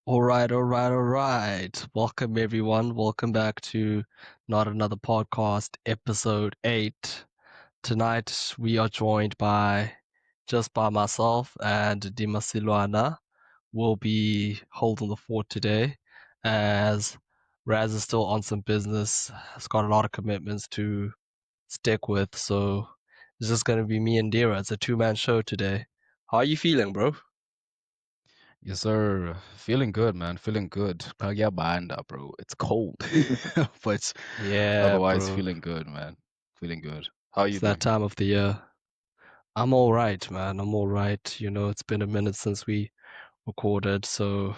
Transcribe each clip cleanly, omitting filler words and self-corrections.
All right. Welcome everyone. Welcome back to Not Another Podcast, episode 8. Tonight we are joined by just by myself and Ndima Silwana. Will be holding the fort today as Raz is still on some business. Has got a lot of commitments to stick with, so it's just gonna be me and Dira. It's a two-man show today. How are you feeling, bro? Yes, sir. Feeling good, man. Feeling good. Kagiyabanda, bro. It's cold, but Yeah, otherwise bro. feeling good, man. Feeling good. How are It's you that doing? time of the year. I'm all right, man. I'm all right. It's been a minute since we recorded, so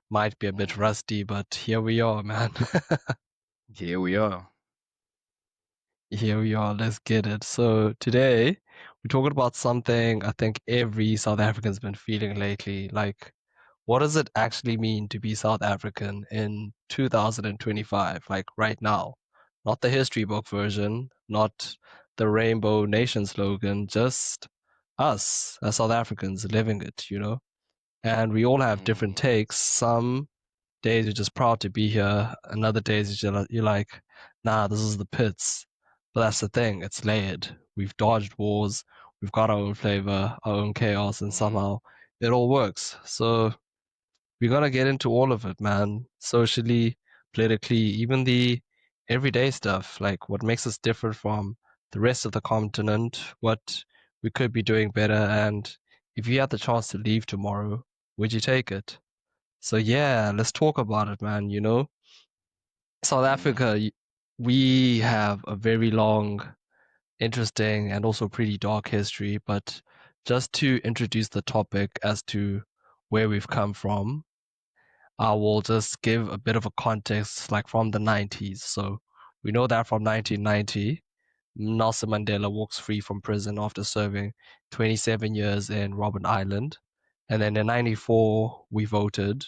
might be a bit Mm. rusty, but here we are, man. Here we are. Here we are. Let's get it. So today we're talking about something I think every South African's been feeling lately. Like, what does it actually mean to be South African in 2025? Like right now, not the history book version, not the Rainbow Nation slogan, just us as South Africans living it. And we all have different Mm. takes. Some days you're just proud to be here. Another days you're like, nah, this is the pits. But that's the thing. It's layered. We've dodged wars. We've got our own flavor, our own chaos, and Mm. somehow it all works. So we're gonna get into all of it, man. Socially, politically, even the everyday stuff, like what makes us different from the rest of the continent, what we could be doing better, and if you had the chance to leave tomorrow, would you take it? So yeah, let's talk about it, man. South Mm. Africa, we have a very long, interesting, and also pretty dark history, but just to introduce the topic as to where we've come from, I will just give a bit of a context, like from the 90s. So we know that from 1990, Nelson Mandela walks free from prison after serving 27 years in Robben Island. And then in 94, we voted.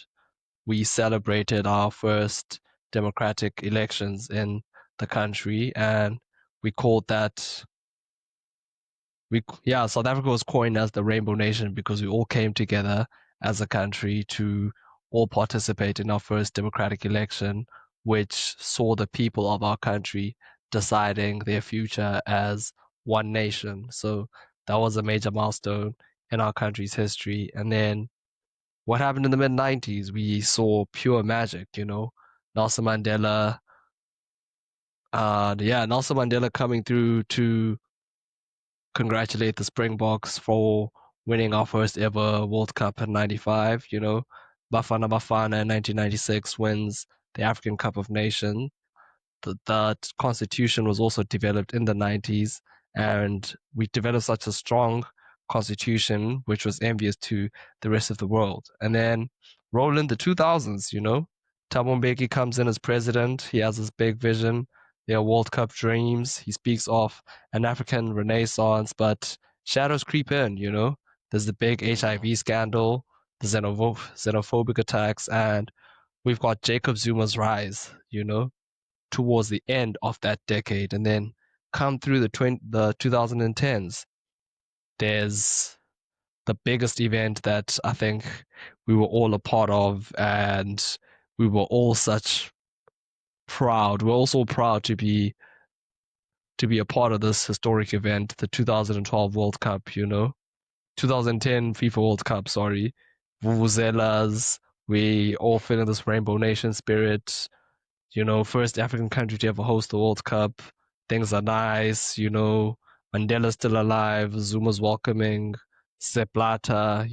We celebrated our first democratic elections in the country, and we called that South Africa was coined as the Rainbow Nation because we all came together as a country to all participate in our first democratic election, which saw the people of our country deciding their future as one nation. So that was a major milestone in our country's history. And then what happened in the mid 90s? We saw pure magic. Nelson Mandela, Nelson Mandela coming through to congratulate the Springboks for winning our first ever World Cup in '95. Bafana Bafana in 1996 wins the African Cup of Nations. The constitution was also developed in the 90s, and we developed such a strong constitution, which was envious to the rest of the world. And then roll in the 2000s. Thabo Mbeki comes in as president. He has this big vision. There are World Cup dreams. He speaks of an African renaissance, but shadows creep in. There's the big Mm. HIV scandal, the xenophobic attacks, and we've got Jacob Zuma's rise, towards the end of that decade, and then come through the 2010s. There's the biggest event that I think we were all a part of, and we were all such proud. We're also proud to be a part of this historic event, the 2012 World Cup. 2010 FIFA World Cup. Sorry, vuvuzelas. We all feeling this Rainbow Nation spirit. First African country to ever host the World Cup. Things are nice. Mandela's still alive. Zuma's welcoming Sepp Blatter,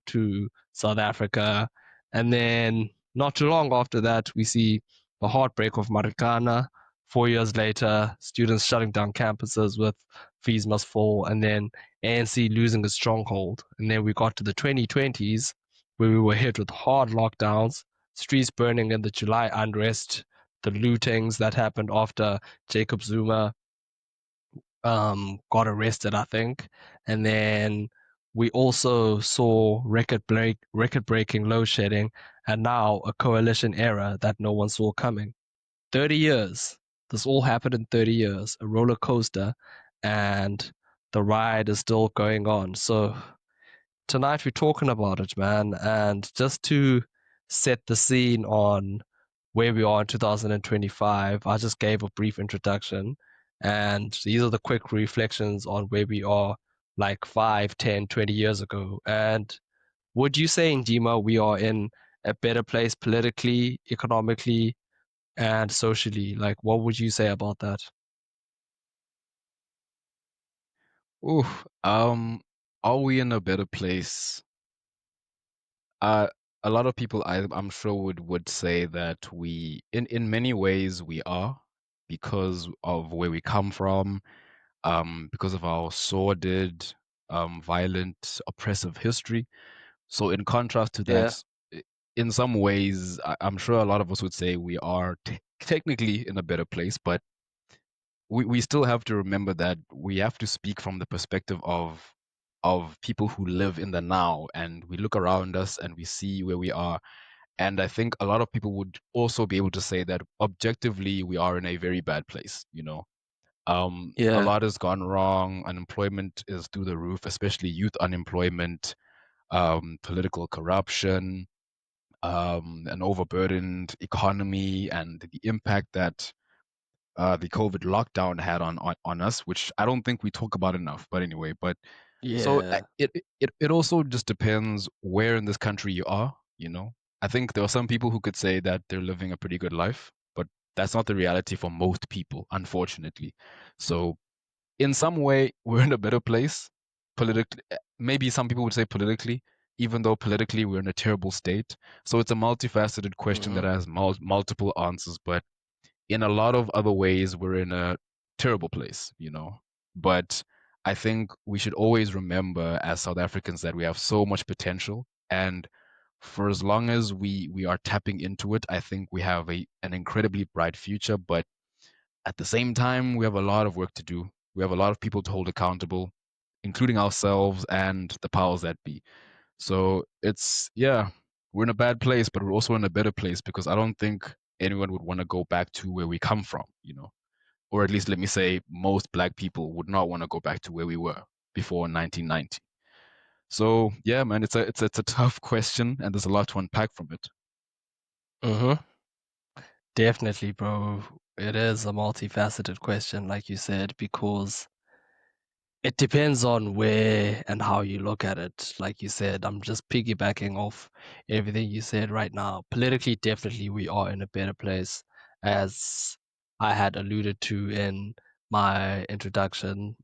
to South Africa. And then not too long after that, we see the heartbreak of Marikana. 4 years later, students shutting down campuses with fees must fall, and then ANC losing its stronghold. And then we got to the 2020s, where we were hit with hard lockdowns, streets burning in the July unrest, the lootings that happened after Jacob Zuma got arrested, I think, and then we also saw record breaking load shedding, and now a coalition era that no one saw coming. 30 years. This all happened in 30 years. A roller coaster, and the ride is still going on. So tonight we're talking about it, man. And just to set the scene on where we are in 2025. I just gave a brief introduction, and these are the quick reflections on where we are like 5, 10, 20 years ago. And would you say, Ndima, we are in a better place politically, economically, and socially? Like, what would you say about that? Ooh, are we in a better place? Uh, a lot of people, I'm sure, would say that in many ways, we are because of where we come from, because of our sordid, violent, oppressive history. So, in contrast to Yeah, that, in some ways, I'm sure a lot of us would say we are technically in a better place, but we still have to remember that we have to speak from the perspective of people who live in the now, and we look around us and we see where we are. And I think a lot of people would also be able to say that objectively we are in a very bad place, you know. A yeah, lot has gone wrong. Unemployment is through the roof, especially youth unemployment, political corruption, an overburdened economy, and the impact that the COVID lockdown had on us, which I don't think we talk about enough. But anyway, but so yeah. it also just depends where in this country you are. You know, I think there are some people who could say that they're living a pretty good life, but that's not the reality for most people, unfortunately. So in some way, we're in a better place politically. Maybe some people would say politically, even though politically we're in a terrible state. So it's a multifaceted question that Hmm. has multiple answers, but in a lot of other ways, we're in a terrible place, you know. But I think we should always remember as South Africans that we have so much potential. And for as long as we are tapping into it, I think we have an incredibly bright future. But at the same time, we have a lot of work to do. We have a lot of people to hold accountable, including ourselves and the powers that be. So it's, yeah, we're in a bad place, but we're also in a better place because I don't think anyone would want to go back to where we come from, you know, or at least let me say most black people would not want to go back to where we were before 1990. So yeah, man, it's a tough question and there's a lot to unpack from it. Hmm. Definitely, bro. It is a multifaceted question, like you said, because it depends on where and how you look at it. Like you said, I'm just piggybacking off everything you said right now. Politically, definitely, we are in a better place, as I had alluded to in my introduction.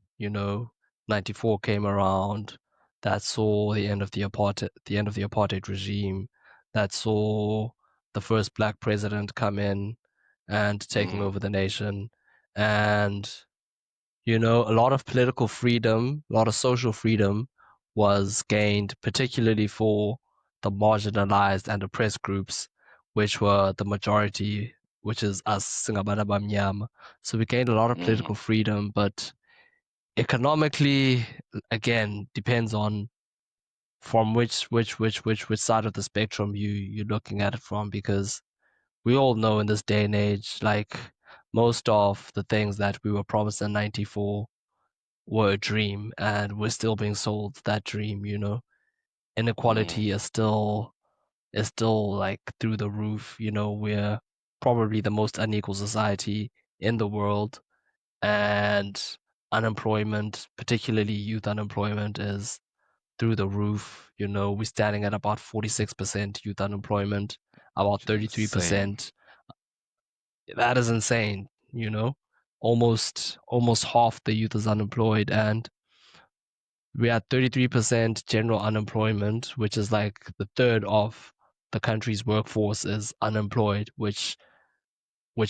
94 came around, that saw the end of the apartheid regime, that saw the first black president come in and taking Mm, over the nation, and a lot of political freedom, a lot of social freedom was gained, particularly for the marginalized and oppressed groups, which were the majority, which is us, Singabana Bamnyama. So we gained a lot of mm, political freedom, but economically, again, depends on from which side of the spectrum you're looking at it from, because we all know in this day and age, like most of the things that we were promised in 94 were a dream, and we're still being sold that dream. mm, Inequality is still like through the roof. We're probably the most unequal society in the world, and unemployment, particularly youth unemployment, is through the roof. We're standing at about 46% youth unemployment, about which is insane. 33%. That is insane, you know. Almost half the youth is unemployed, and we had 33% general unemployment, which is like the third of the country's workforce is unemployed, which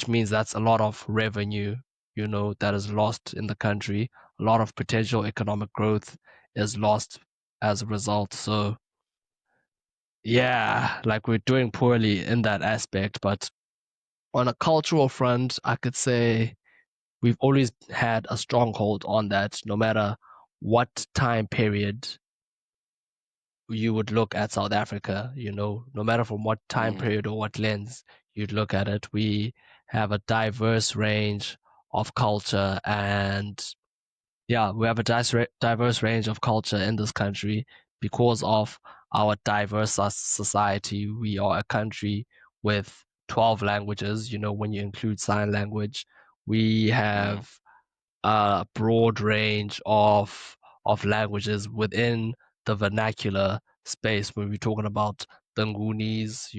means that's a lot of revenue, that is lost in the country. A lot of potential economic growth is lost as a result. So yeah, like we're doing poorly in that aspect. But on a cultural front, I could say we've always had a stronghold on that, no matter what time period you would look at South Africa, no matter from what time Mm, period or what lens you'd look at it, we have a diverse range of culture. And yeah, we have a diverse range of culture in this country because of our diverse society. We are a country with 12 languages, when you include sign language. We Mm, have a broad range of languages within the vernacular space when we're talking about the Ngunis,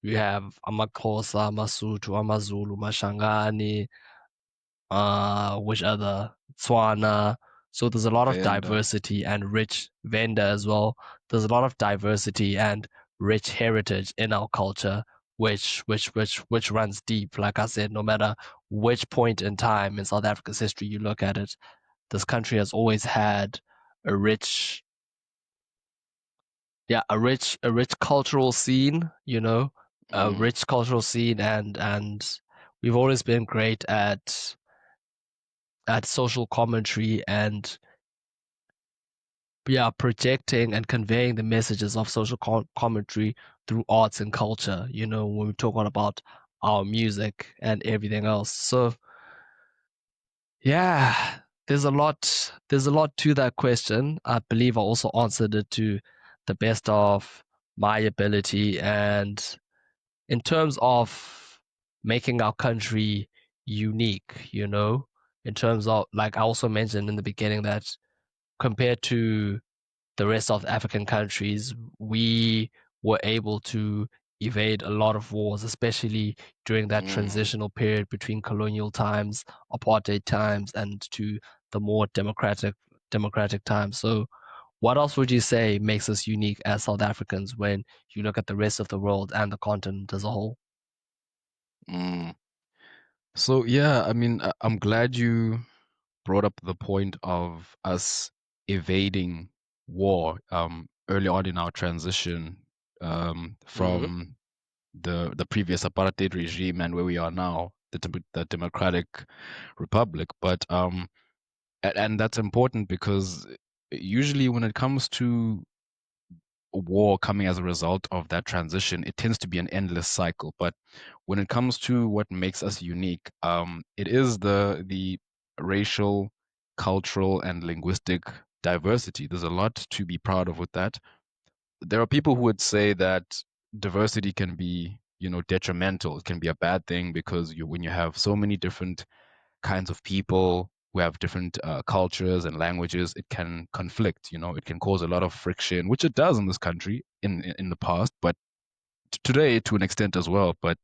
we have Amaxhosa, Masutu, Amazulu, Mashangani, which other Tswana. So there's a lot of Venda. diversity and rich Venda as well. There's a lot of diversity and rich heritage in our culture, which runs deep. Like I said, no matter which point in time in South Africa's history you look at it, this country has always had a rich, yeah, a rich cultural scene. A Mm, rich cultural scene, and we've always been great at social commentary and, yeah, projecting and conveying the messages of social commentary through arts and culture, when we're talking about our music and everything else. So, yeah, there's a lot to that question. I believe I also answered it to the best of my ability. And in terms of making our country unique, in terms of, like I also mentioned in the beginning, that compared to the rest of African countries, we were able to evade a lot of wars, especially during that mm, transitional period between colonial times, apartheid times, and to the more democratic times. So, what else would you say makes us unique as South Africans when you look at the rest of the world and the continent as a whole? mm. So yeah, I mean, I'm glad you brought up the point of us evading war early on in our transition Hmm. from the previous apartheid regime and where we are now, the Democratic Republic. But and that's important because usually when it comes to war coming as a result of that transition, it tends to be an endless cycle. But when it comes to what makes us unique, it is the racial, cultural, and linguistic diversity. There's a lot to be proud of with that. There are people who would say that diversity can be, detrimental. It can be a bad thing because when you have so many different kinds of people who have different cultures and languages, it can conflict. It can cause a lot of friction, which it does in this country in the past, but today to an extent as well. But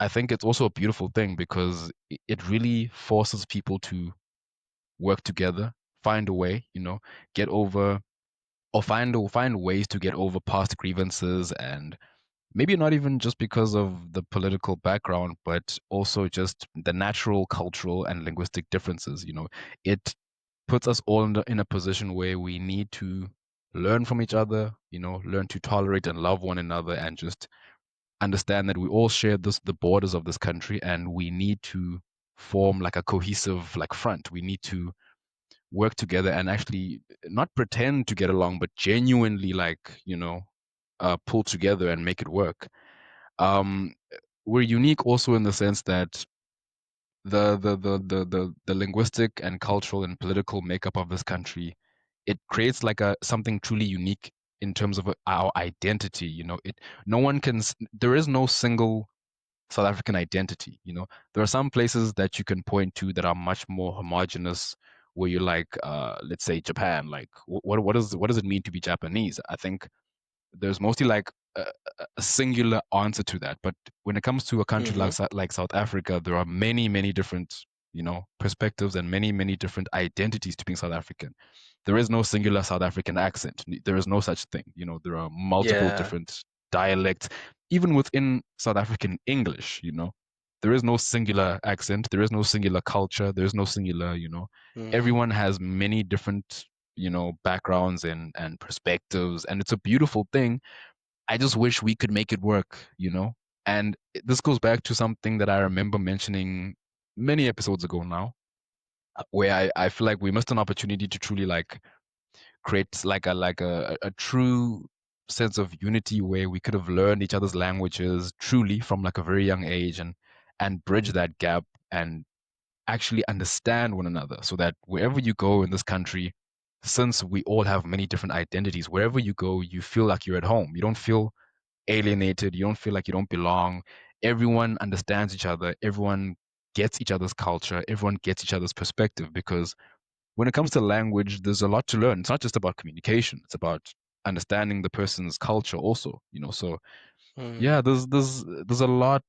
I think it's also a beautiful thing because it really forces people to work together, find a way, get over or find ways to get over past grievances, and maybe not even just because of the political background, but also just the natural, cultural, and linguistic differences. It puts us all in a position where we need to learn from each other, learn to tolerate and love one another, and just understand that we all share the borders of this country, and we need to form like a cohesive like front. We need to work together and actually not pretend to get along, but genuinely like, pull together and make it work. Um, we're unique also in the sense that the linguistic and cultural and political makeup of this country, it creates like a something truly unique in terms of our identity. No one can there is no single South African identity. There are some places that you can point to that are much more homogenous, where you like, let's say Japan. Like, what does it mean to be Japanese? I think there's mostly like a singular answer to that. But when it comes to a country like Hmm. like South Africa, there are many, many different, perspectives and many, many different identities to being South African. There is no singular South African accent. There is no such thing. There are multiple Yeah. different dialects, even within South African English. There is no singular accent. There is no singular culture. There is no singular. Hmm. Everyone has many different backgrounds and perspectives, and it's a beautiful thing. I just wish we could make it work. And this goes back to something that I remember mentioning many episodes ago now, where I feel like we missed an opportunity to truly like create like a true sense of unity where we could have learned each other's languages truly from like a very young age, and bridge that gap and actually understand one another, so that wherever you go in this country, since we all have many different identities, wherever you go, you feel like you're at home. You don't feel alienated. You don't feel like you don't belong. Everyone understands each other. Everyone gets each other's culture. Everyone gets each other's perspective because when it comes to language, there's a lot to learn. It's not just about communication. It's about understanding the person's culture also, So Mm. yeah, there's a lot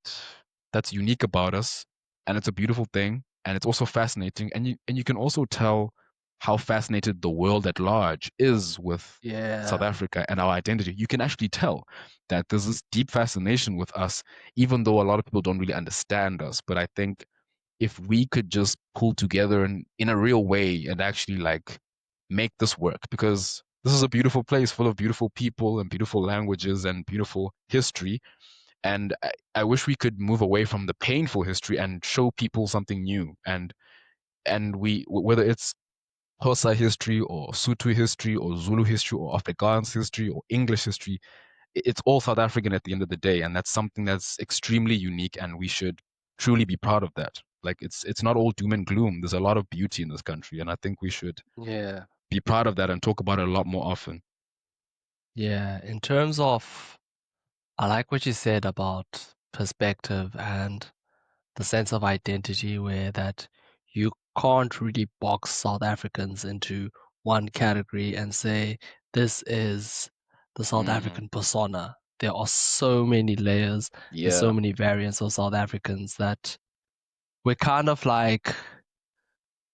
that's unique about us, and it's a beautiful thing, and it's also fascinating, and you can also tell how fascinated the world at large is with South Yeah. Africa and our identity. You can actually tell that there's this deep fascination with us, even though a lot of people don't really understand us. But I think if we could just pull together in a real way and actually like make this work, because this is a beautiful place full of beautiful people and beautiful languages and beautiful history, and I wish we could move away from the painful history and show people something new. And we, whether it's Xhosa history or Sotho history or Zulu history or Afrikaans history or English history, it's all South African at the end of the day, and that's something that's extremely unique, and we should truly be proud of that. Like it's not all doom and gloom. There's a lot of beauty in this country, and I think we should Yeah. be proud of that and talk about it a lot more often. Yeah. In terms of, I like what you said about perspective and the sense of identity, where that you can't really box South Africans into one category and say this is the South Mm, African persona. There are so many layers and so yeah. many variants of South Africans that we're kind of like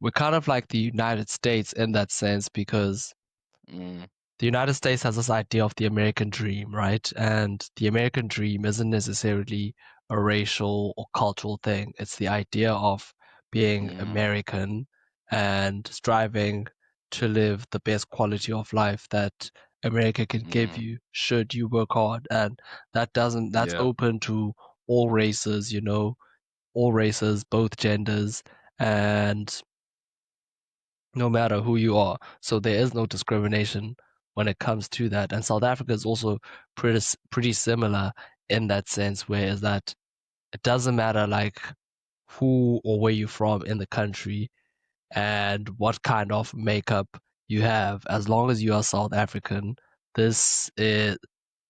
we're kind of like the United States in that sense, because Mm, the United States has this idea of the American dream, right? And the American dream isn't necessarily a racial or cultural thing. It's the idea of being mm, American and striving to live the best quality of life that America can give mm, you should you work hard. And that's yeah. open to all races, all races, both genders, and no matter who you are. So there is no discrimination when it comes to that. And South Africa is also pretty similar in that sense, where is that it doesn't matter like who or where you're from in the country and what kind of makeup you have, as long as you are South African, this is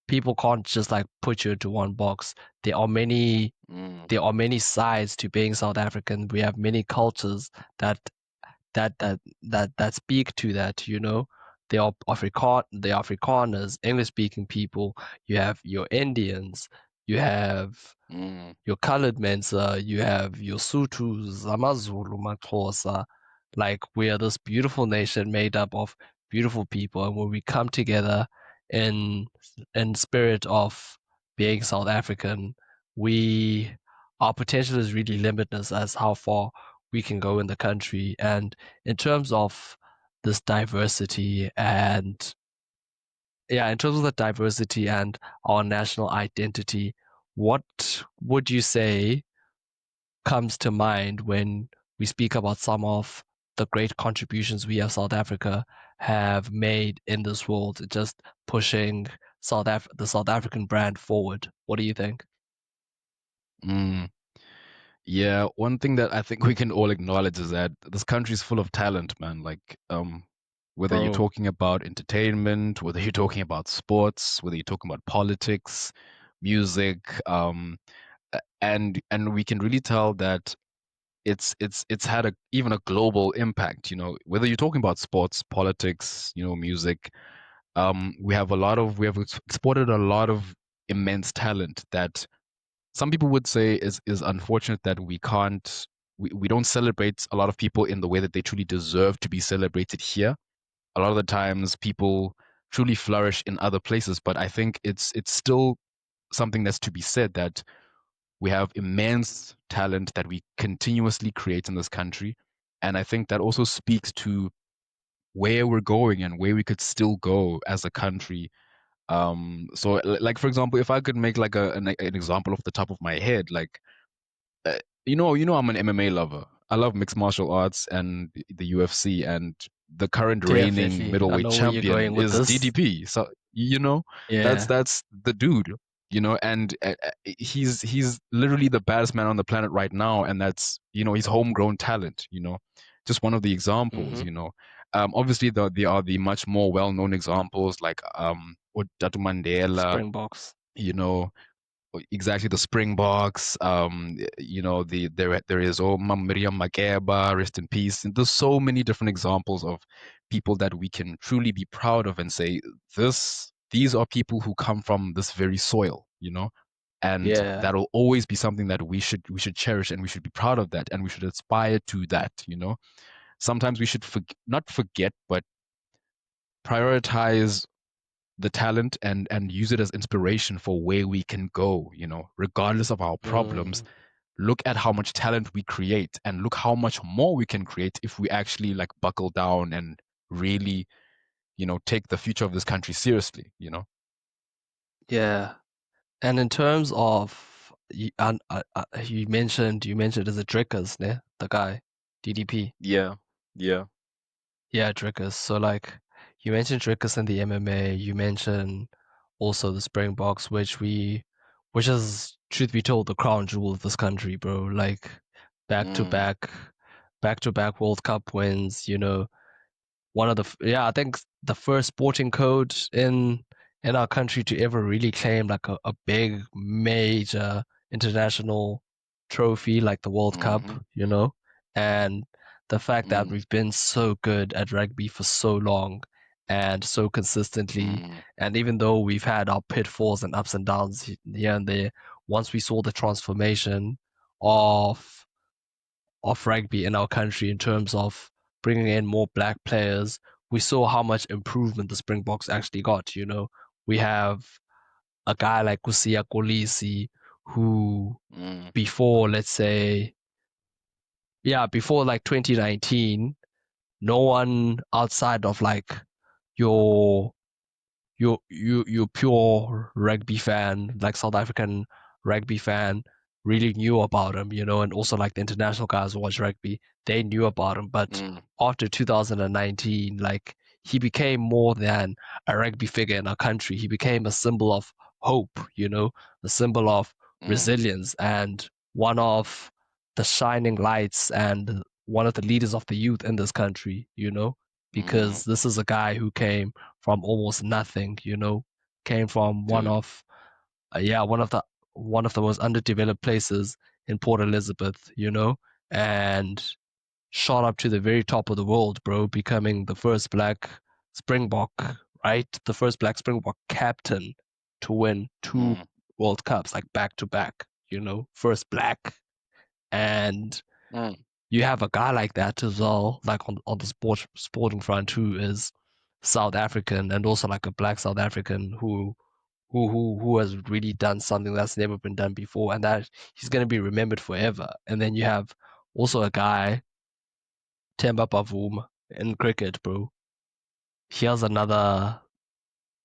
people can't just like put you into one box. There are many Mm, there are many sides to being South African. We have many cultures that that speak to that, the Afrikaners, English speaking people, you have your Indians, you have mm, your colored Mensa, you have your Sutus, Amazulu, Maxhosa. Like we are this beautiful nation made up of beautiful people, and when we come together in in spirit of being South African, we our potential is really limitless as how far we can go in the country. And in terms of this diversity and yeah, in terms of the diversity and our national identity, what would you say comes to mind when we speak about some of the great contributions we as South Africa have made in this world, just pushing the South African brand forward? What do you think, mm. Yeah, one thing that I think we can all acknowledge is that this country is full of talent, man. Like, whether you're bro? talking about entertainment, whether you're talking about sports, whether you're talking about politics, music, and we can really tell that it's had even a global impact. Whether you're talking about sports, politics, music, we have exported a lot of immense talent that some people would say is unfortunate that we don't celebrate a lot of people in the way that they truly deserve to be celebrated here. A lot of the times people truly flourish in other places, but I think it's still something that's to be said, that we have immense talent that we continuously create in this country. And I think that also speaks to where we're going and where we could still go as a country. So like for example, if I could make like an example off the top of my head, like uh, I'm an MMA lover. I love mixed martial arts and the UFC, and the current reigning Definitely. I middleweight know where you're champion going with is this. DDP. So that's Yeah. that's the dude. And he's literally the baddest man on the planet right now, and that's he's homegrown talent. Just one of the examples. Hmm. Obviously, there are the much more well-known examples like Tatu Mandela, Springboks. you know, exactly the Springboks. There is Miriam Makeba, rest in peace. And there's so many different examples of people that we can truly be proud of and say these are people who come from this very soil, and Yeah. that will always be something that we should cherish, and we should be proud of that, and we should aspire to that. Sometimes we should not forget, but prioritize the talent and use it as inspiration for where we can go, regardless of our problems. Mm, Look at how much talent we create, and look how much more we can create if we actually like buckle down and really, take the future of this country seriously. yeah. And in terms of you mentioned is it Drickers, ne? The guy, DDP. Yeah, yeah. Yeah, Drickers. So like you mentioned Drickers in the MMA, you mentioned also the Springboks, which is truth be told the crown jewel of this country, bro. Like back to Mm, back, back to back World Cup wins, one of the yeah, I think the first sporting code in our country to ever really claim like a big major international trophy like the World Cup, mm-hmm, and the fact that mm, we've been so good at rugby for so long and so consistently, mm, and even though we've had our pitfalls and ups and downs here and there, once we saw the transformation of rugby in our country in terms of bringing in more black players, we saw how much improvement the Springboks actually got. We have a guy like Kusia Kolisi who mm, before, let's say, yeah, before like 2019, no one outside of like your you pure rugby fan, like South African rugby fan, really knew about him, and also like the international guys who watch rugby, they knew about him. But mm, after 2019, like he became more than a rugby figure in our country. He became a symbol of hope, a symbol of mm, resilience and one of the shining lights and one of the leaders of the youth in this country, mm, because this is a guy who came from almost nothing, came from dude. yeah, one of the most underdeveloped places in Port Elizabeth, and shot up to the very top of the world, bro, becoming the first black Springbok, right? The first black Springbok captain to win two Mm, World Cups, like back to back, first black. And mm, you have a guy like that as well, like on the sporting front, who is South African and also like a black South African who has really done something that's never been done before, and that he's gonna be remembered forever. And then you have also a guy, Temba Bavuma, in cricket, bro. Here's another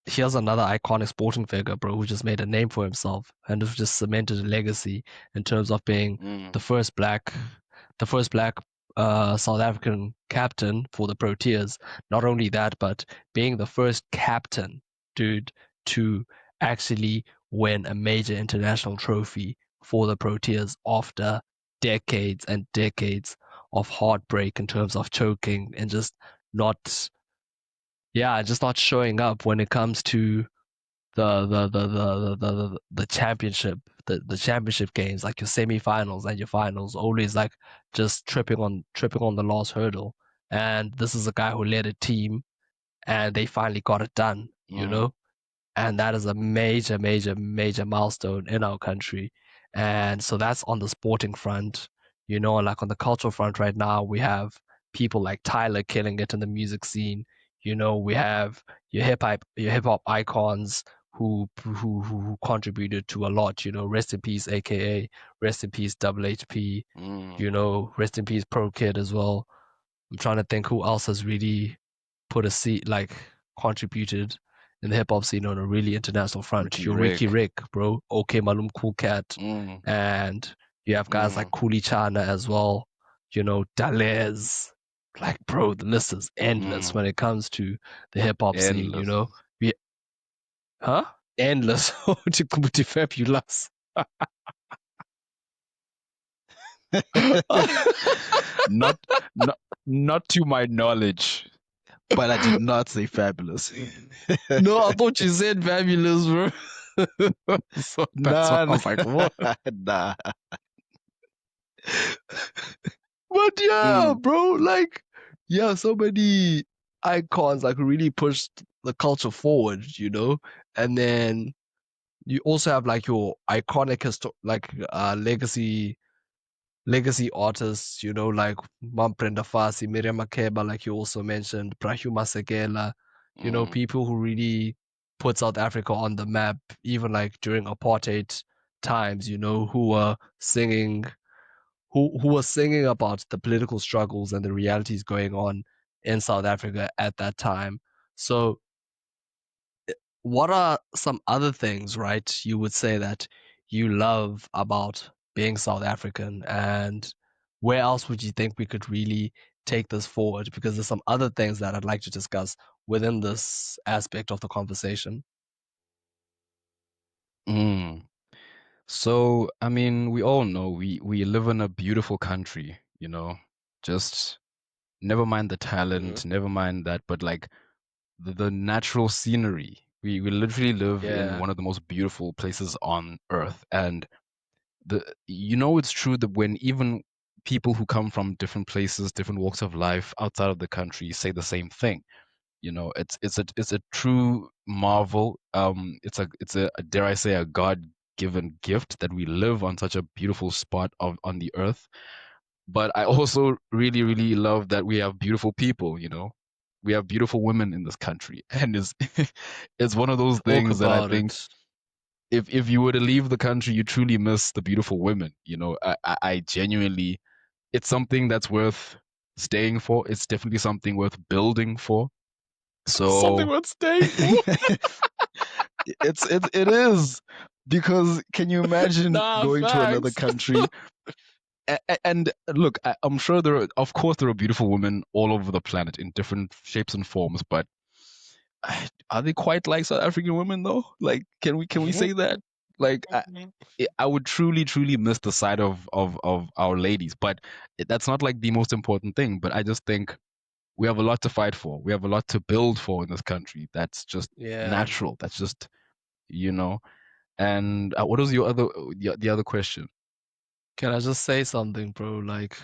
here's another iconic sporting figure, bro, who just made a name for himself and who just cemented a legacy in terms of being mm, the first black, the first black South African captain for the Proteas. Not only that, but being the first captain, dude, to actually win a major international trophy for the Proteas after decades and decades of heartbreak in terms of choking and not just not showing up when it comes to the championship, the championship games, like your semifinals and your finals, always like just tripping on the last hurdle. And this is a guy who led a team and they finally got it done, mm. and that is a major, major, major milestone in our country. And so that's on the sporting front, like on the cultural front right now, we have people like Tyler killing it in the music scene. We have your hip hop icons who contributed to a lot. Rest in peace, AKA, rest in peace, Double HP. Mm, Rest in peace, Pro Kid as well. I'm trying to think who else has really put a seat like contributed in the hip hop scene on a really international front. Ricky You're Ricky Rick. Rick, bro. OK Malum Cool Cat. Mm, And you have guys like mm, Kuli Chana as well, Dalez. Like, bro, the list is endless mm. when it comes to the hip hop scene. Endless. We, huh? Endless. To fabulous. not not not to my knowledge. But I did not say fabulous. No, I thought you said fabulous, bro. So that's why Nah, I nah, was like, what? nah. But yeah, Mm, bro, like, yeah, so many icons like really pushed the culture forward, you know? And then you also have like your iconic legacy artists, you know, like Mamprenda Fasi, Miriam Makeba, like you also mentioned, Brahuma Sekela, you know, mm, people who really put South Africa on the map, even like during apartheid times, you know, who were singing about the political struggles and the realities going on in South Africa at that time. So what are some other things, right, you would say that you love about being South African, and where else would you think we could really take this forward? Because there's some other things that I'd like to discuss within this aspect of the conversation. mm. So, I mean, we all know we live in a beautiful country, you know. Just never mind the Mm. talent, never mind that, but like the natural scenery. We literally live in Yeah, one of the most beautiful places on earth. And it's true that when even people who come from different places, different walks of life outside of the country say the same thing. It's a true marvel. It's a dare I say a God-given gift that we live on such a beautiful spot on the earth. But I also really, really love that we have beautiful people, you know. We have beautiful women in this country. And it's one of those talk things that I about think it. if you were to leave the country, you truly miss the beautiful women. You know, I genuinely, it's something that's worth staying for. It's definitely something worth building for. Something So worth staying for. it is, because can you imagine Nah, going to another facts. country? And look, I'm sure of course, there are beautiful women all over the planet in different shapes and forms, but are they quite like South African women though? Like, can we say that? Like, I would truly, truly miss the side of our ladies, but that's not like the most important thing. But I just think we have a lot to fight for. We have a lot to build for in this country. That's just Yeah. natural. That's just, you know. And what was your the other question? Can I just say something, bro? Like,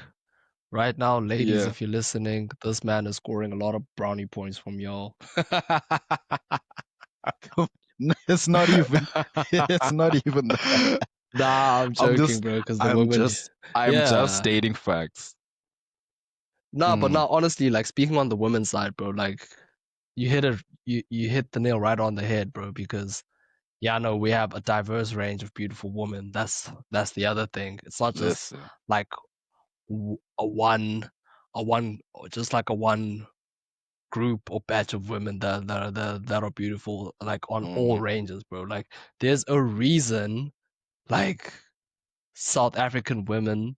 right now, ladies, Yeah. if you're listening, this man is scoring a lot of brownie points from y'all. It's not even. It's not even that. Nah, I'm I'm joking, just. bro, because the I'm women, just. I'm just yeah. stating facts. Nah, but Mm, now, honestly, like speaking on the women's side, bro, like you hit the nail right on the head, bro, because yeah, no, we have a diverse range of beautiful women. That's the other thing. It's not just listen. like a one, or just like a one group or batch of women that are beautiful, like on all Hmm. ranges, bro. Like there's a reason, like South African women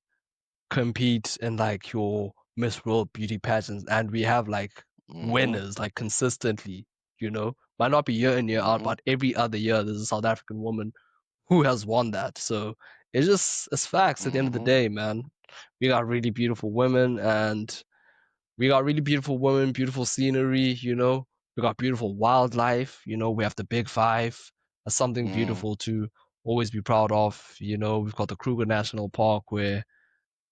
compete in like your Miss World beauty pageants, and we have like Hmm. winners like consistently. You know, might not be year in year out, Hmm. but every other year there's a South African woman who has won that. So it's facts at the end of the Hmm. day, man. We got really beautiful women, and we got really beautiful women, beautiful scenery, you know. We got beautiful wildlife, you know. We have the Big Five. That's something Hmm. beautiful to always be proud of. You know, we've got the Kruger National Park where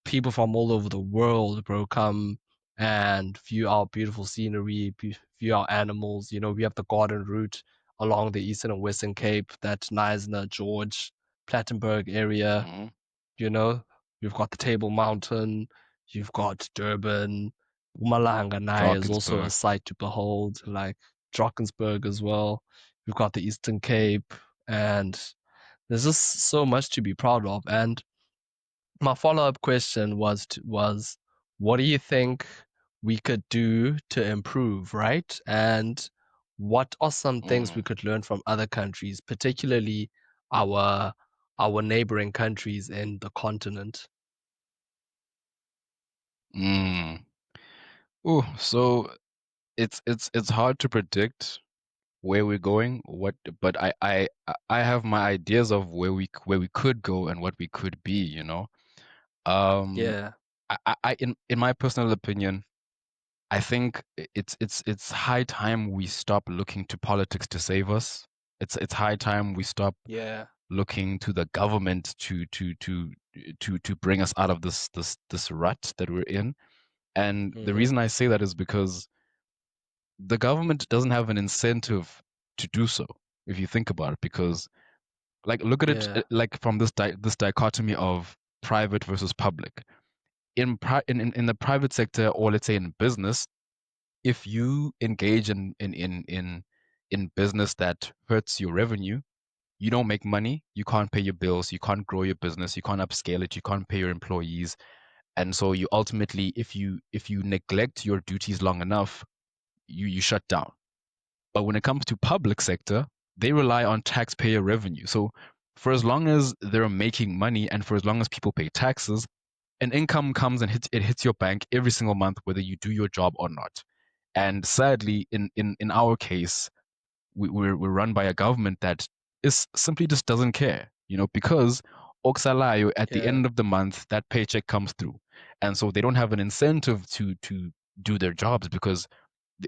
people from all over the world, bro, come and view our beautiful scenery, view our animals. You know, we have the garden route along the Eastern and Western Cape, that Knysna, George, Plattenberg area. Hmm. You know, you've got the Table Mountain, you've got Durban, Mpumalanga Nai is also a Drakensberg. sight to behold, like Drakensberg as well. You've got the Eastern Cape, and there's just so much to be proud of. And my follow-up question was what do you think we could do to improve, right? And what are some things we Mm. could learn from other countries, particularly our our neighboring countries in the continent? Mm. Oh, so it's hard to predict where we're going, but I have my ideas of where we could go and what we could be, you know. Um, Yeah. in my personal opinion, I think it's high time we stop looking to politics to save us. It's high time we stop Yeah. looking to the government to bring us out of this rut that we're in. And the Mm-hmm. reason I say that is because the government doesn't have an incentive to do so, if you think about it, because like look at it Yeah. like from this dichotomy of private versus public. In the private sector, or let's say in business, if you engage in business that hurts your revenue, you don't make money, you can't pay your bills, you can't grow your business, you can't upscale it, you can't pay your employees. And so you ultimately, if you neglect your duties long enough, you shut down. But when it comes to public sector, they rely on taxpayer revenue. So for as long as they're making money and for as long as people pay taxes, an income comes and hits your bank every single month, whether you do your job or not. And sadly, in our case, we're run by a government that is simply just doesn't care, because Oxalayo at the Yeah. end of the month, that paycheck comes through. And so they don't have an incentive to do their jobs because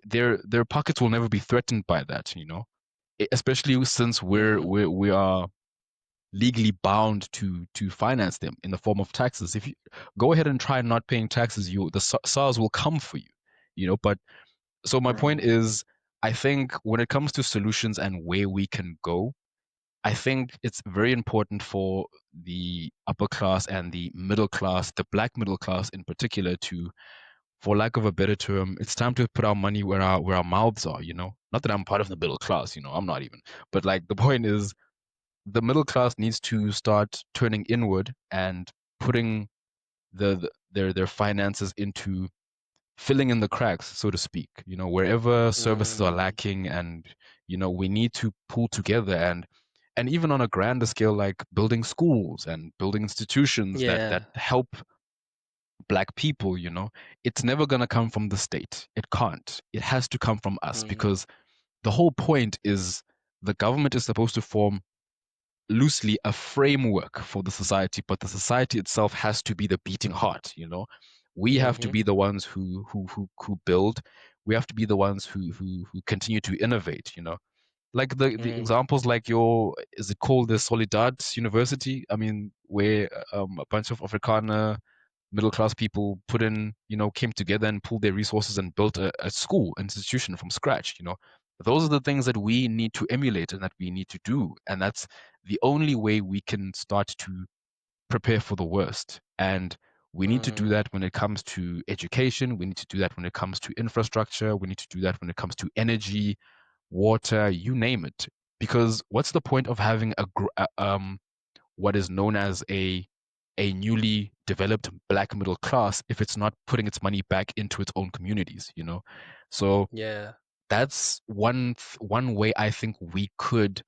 their pockets will never be threatened by that, especially since Mm-hmm. we are legally bound to finance them in the form of taxes. If you go ahead and try not paying taxes, the SARS will come for you, But so my point Bro. is, I think when it comes to solutions and where we can go, I think it's very important for the upper class and the middle class, the black middle class in particular, to, for lack of a better term, it's time to put our money where our mouths are, Not that I'm part of the middle class, I'm not even. But like the point is the middle class needs to start turning inward and putting their finances into filling in the cracks, so to speak, wherever services are Mm. lacking. And we need to pull together and even on a grander scale, like building schools and building institutions that Yeah. help black people. It's never going to come from the state. It can't. It has to come from us, Mm. because the whole point is the government is supposed to form loosely a framework for the society, but the society itself has to be the beating heart. We have to Mm-hmm. be the ones who build. We have to be the ones who continue to innovate. Like the Mm. examples, like your, is it called the Solidad University? I mean, where a bunch of Afrikaner middle class people came together and pulled their resources and built a school institution from scratch. Those are the things that we need to emulate and that we need to do. And that's the only way we can start to prepare for the worst. And we need to do Mm. that when it comes to education. We need to do that when it comes to infrastructure. We need to do that when it comes to energy, water, you name it. Because what's the point of having what is known as a newly developed black middle class if it's not putting its money back into its own communities? So Yeah. that's one way I think we could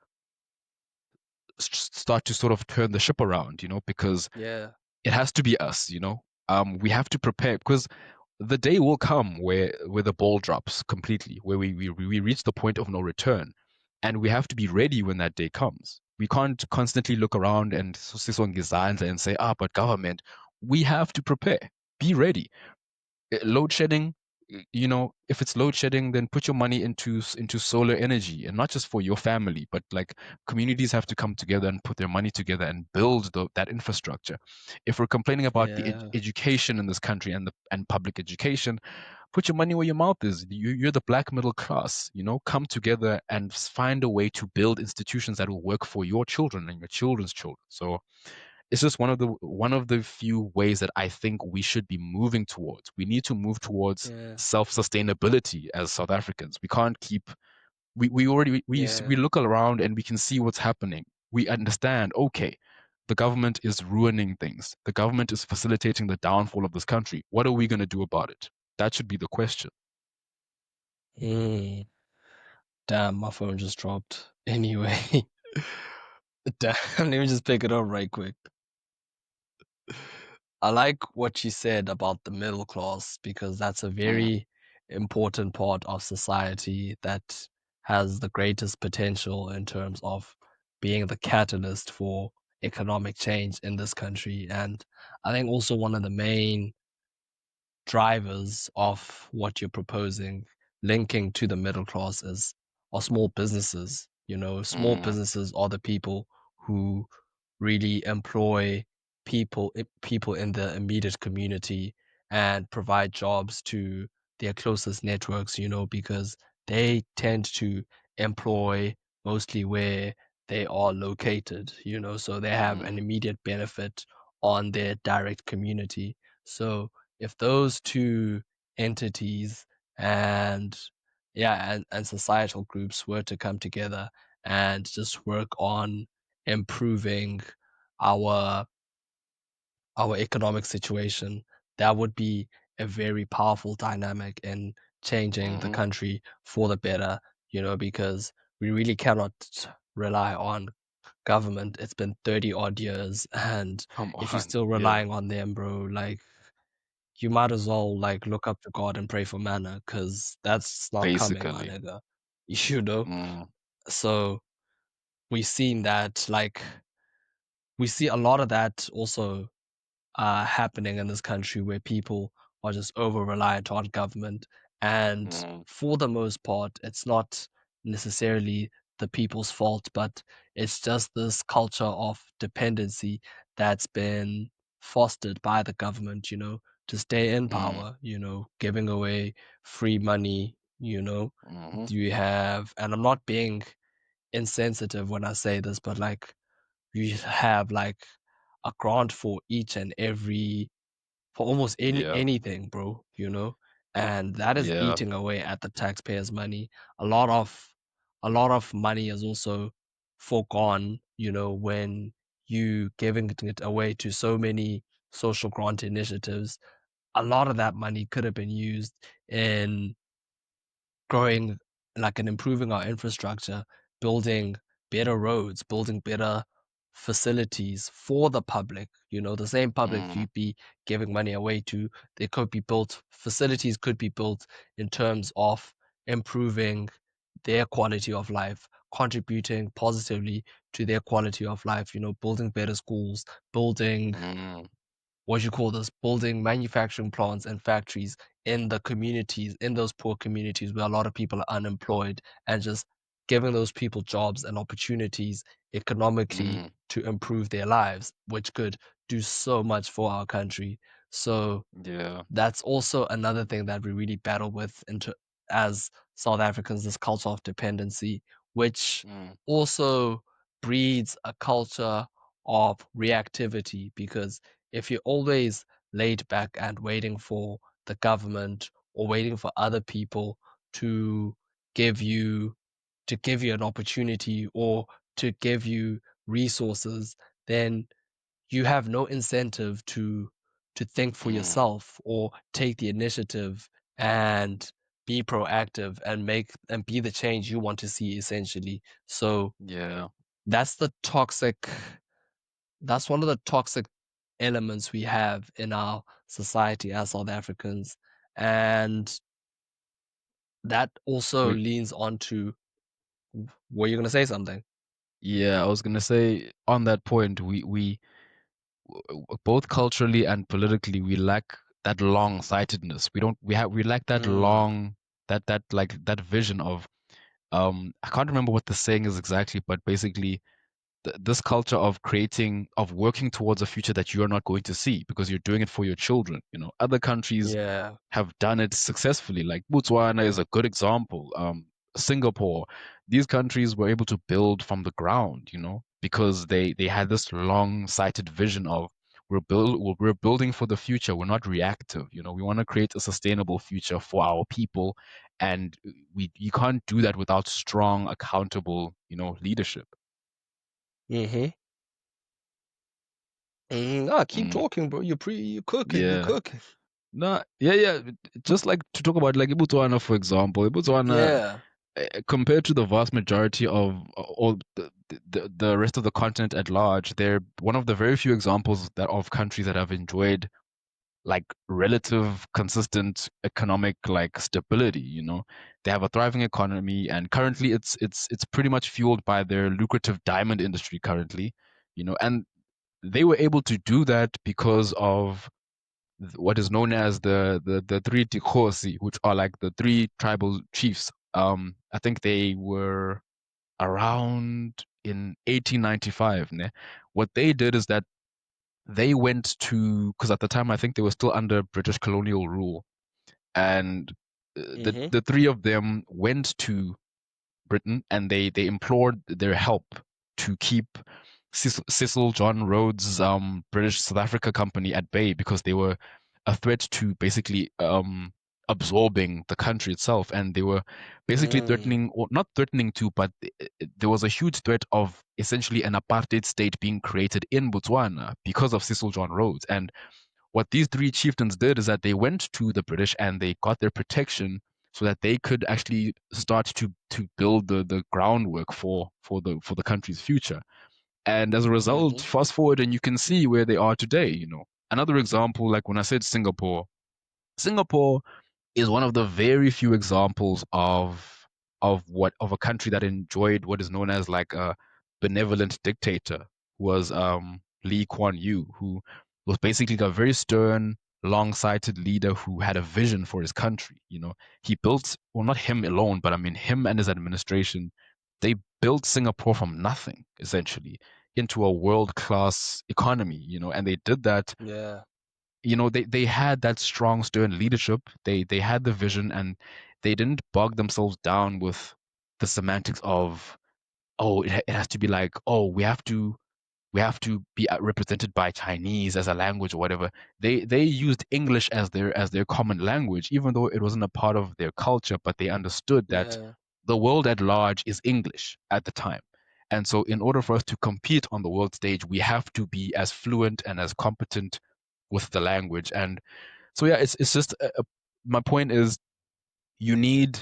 start to sort of turn the ship around, because Yeah. it has to be us. We have to prepare, because the day will come where the ball drops completely, where we reach the point of no return, and we have to be ready when that day comes. We can't constantly look around and sisongizandla and say, but government. We have to prepare, be ready. Load shedding, if it's load shedding, then put your money into solar energy, and not just for your family, but like communities have to come together and put their money together and build that infrastructure. If we're complaining about the Yeah. education in this country and public education, put your money where your mouth is. You're the black middle class. Come together and find a way to build institutions that will work for your children and your children's children. So it's just one of the few ways that I think we should be moving towards. We need to move towards Yeah. self-sustainability as South Africans. We can't keep we already we Yeah. look around and we can see what's happening. We understand, okay, the government is ruining things. The government is facilitating the downfall of this country. What are we going to do about it? That should be the question. Mm. Damn, my phone just dropped. Anyway, damn, let me just pick it up right quick. I like what you said about the middle class because that's a very important part of society that has the greatest potential in terms of being the catalyst for economic change in this country. And I think also one of the main drivers of what you're proposing, linking to the middle class is are small businesses. You know, small Mm, businesses are the people who really employ people in the immediate community and provide jobs to their closest networks, you know, because they tend to employ mostly where they are located, you know, so they have an mm, immediate benefit on their direct community. So if those two entities and and societal groups were to come together and just work on improving our our economic situation, that would be a very powerful dynamic in changing the mm-hmm. country for the better, you know, because we really cannot rely on government. It's been 30 odd years, and Come if you're on. still Yeah. relying on them, bro, like you might as well like look up to God and pray for manna, because that's not coming, my Basically. nigga. You know? Mm, So we've seen that, like, we see a lot of that also happening in this country where people are just over reliant on government. And mm, for the most part, it's not necessarily the people's fault, but it's just this culture of dependency that's been fostered by the government, you know, to stay in mm, power, you know, giving away free money, you know. mm-hmm. You have, and I'm not being insensitive when I say this, but like you have like a grant for each and every for almost Yeah. anything, bro, you know? And that is Yeah. eating away at the taxpayers' money. A lot of a lot of money is also foregone, you know, when you giving it away to so many social grant initiatives. A lot of that money could have been used in growing like and improving our infrastructure, building better roads, building better facilities for the public. You know, the same public Mm, you'd be giving money away to, they could be built, facilities could be built in terms of improving their quality of life, contributing positively to their quality of life, you know, building better schools, building mm, what you call this, building manufacturing plants and factories in the communities, in those poor communities where a lot of people are unemployed, and just giving those people jobs and opportunities economically mm, to improve their lives, which could do so much for our country. So yeah. that's also another thing that we really battle with as South Africans, this culture of dependency, which Mm, also breeds a culture of reactivity. Because if you're always laid back and waiting for the government or waiting for other people to give you give you an opportunity or to give you resources, then you have no incentive to think for mm, yourself or take the initiative and be proactive and make and be the change you want to see essentially. So yeah. that's the toxic that's one of the toxic elements we have in our society as South Africans. And that also We, leans on to were you gonna say something? yeah, I was gonna say on that point, both culturally and politically, we lack that long-sightedness. We lack that Mm, long, that vision of, I can't remember what the saying is exactly, but basically this culture of working towards a future that you're not going to see because you're doing it for your children. Other countries yeah. have done it successfully. Like Botswana is a good example. Singapore, these countries were able to build from the ground, because they had this long-sighted vision of we're building for the future. We're not reactive. We want to create a sustainable future for our people, and you can't do that without strong, accountable, leadership. Mm-hmm. Nah, keep Mm, talking, bro. You cooking, you yeah. cooking. No, yeah, yeah. Just like to talk about like Botswana, for example. Botswana, Yeah. compared to the vast majority of all the rest of the continent at large, they're one of the very few examples of countries that have enjoyed like relative consistent economic like stability. They have a thriving economy, and currently it's pretty much fueled by their lucrative diamond industry currently. And they were able to do that because of what is known as the three Tikhosi, which are like the three tribal chiefs. I think they were around in 1895. Ne? What they did is that they went to, because at the time I think they were still under British colonial rule, and Mm-hmm. the three of them went to Britain, and they implored their help to keep Cecil John Rhodes' British South Africa Company at bay because they were a threat to basically absorbing the country itself, and they were basically Mm, threatening, or not threatening to, but there was a huge threat of essentially an apartheid state being created in Botswana because of Cecil John Rhodes. And what these three chieftains did is that they went to the British and they got their protection so that they could actually start to build the groundwork for the country's future. And as a result, mm-hmm. fast forward and you can see where they are today, you know. Another example, like when I said Singapore is one of the very few examples of a country that enjoyed what is known as like a benevolent dictator, who was Lee Kuan Yew, who was basically a very stern, long-sighted leader who had a vision for his country. You know, he built, well, not him alone, but I mean him and his administration, they built Singapore from nothing, essentially, into a world-class economy, you know, and they did that. Yeah, You know, they had that strong stern leadership, they had the vision, and they didn't bog themselves down with the semantics of, oh, it has to be like, oh, we have to be represented by Chinese as a language or whatever. They used English as their common language, even though it wasn't a part of their culture, but they understood that yeah, the world at large is English at the time. And so in order for us to compete on the world stage, we have to be as fluent and as competent with the language. And so yeah, it's just my point is, you need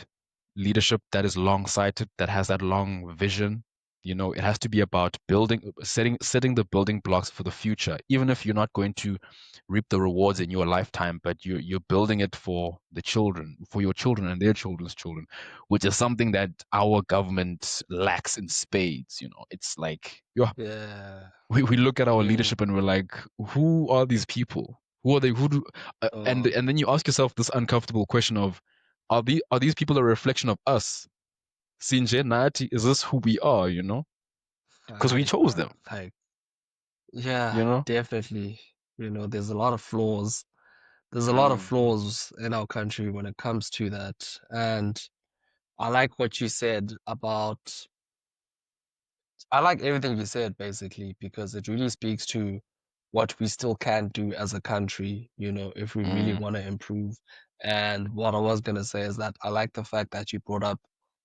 leadership that is long-sighted, that has that long vision. You know, it has to be about building, setting the building blocks for the future, even if you're not going to reap the rewards in your lifetime, but you're building it for the children, for your children and their children's children, which is something that our government lacks in spades. You know, it's like, yeah, yeah. we look at our Mm. leadership and we're like, who are these people? Who are they? Who do? Oh, And then you ask yourself this uncomfortable question of, are these people a reflection of us? Sinje Nati, is this who we are? You know, because we right, chose bro. them. Like, yeah, You know. definitely. There's a lot of flaws. There's a lot of Mm, flaws in our country when it comes to that. And I like what you said about I like everything you said basically because it really speaks to what we still can do as a country, if we really mm, want to improve. And what I was going to say is that I like the fact that you brought up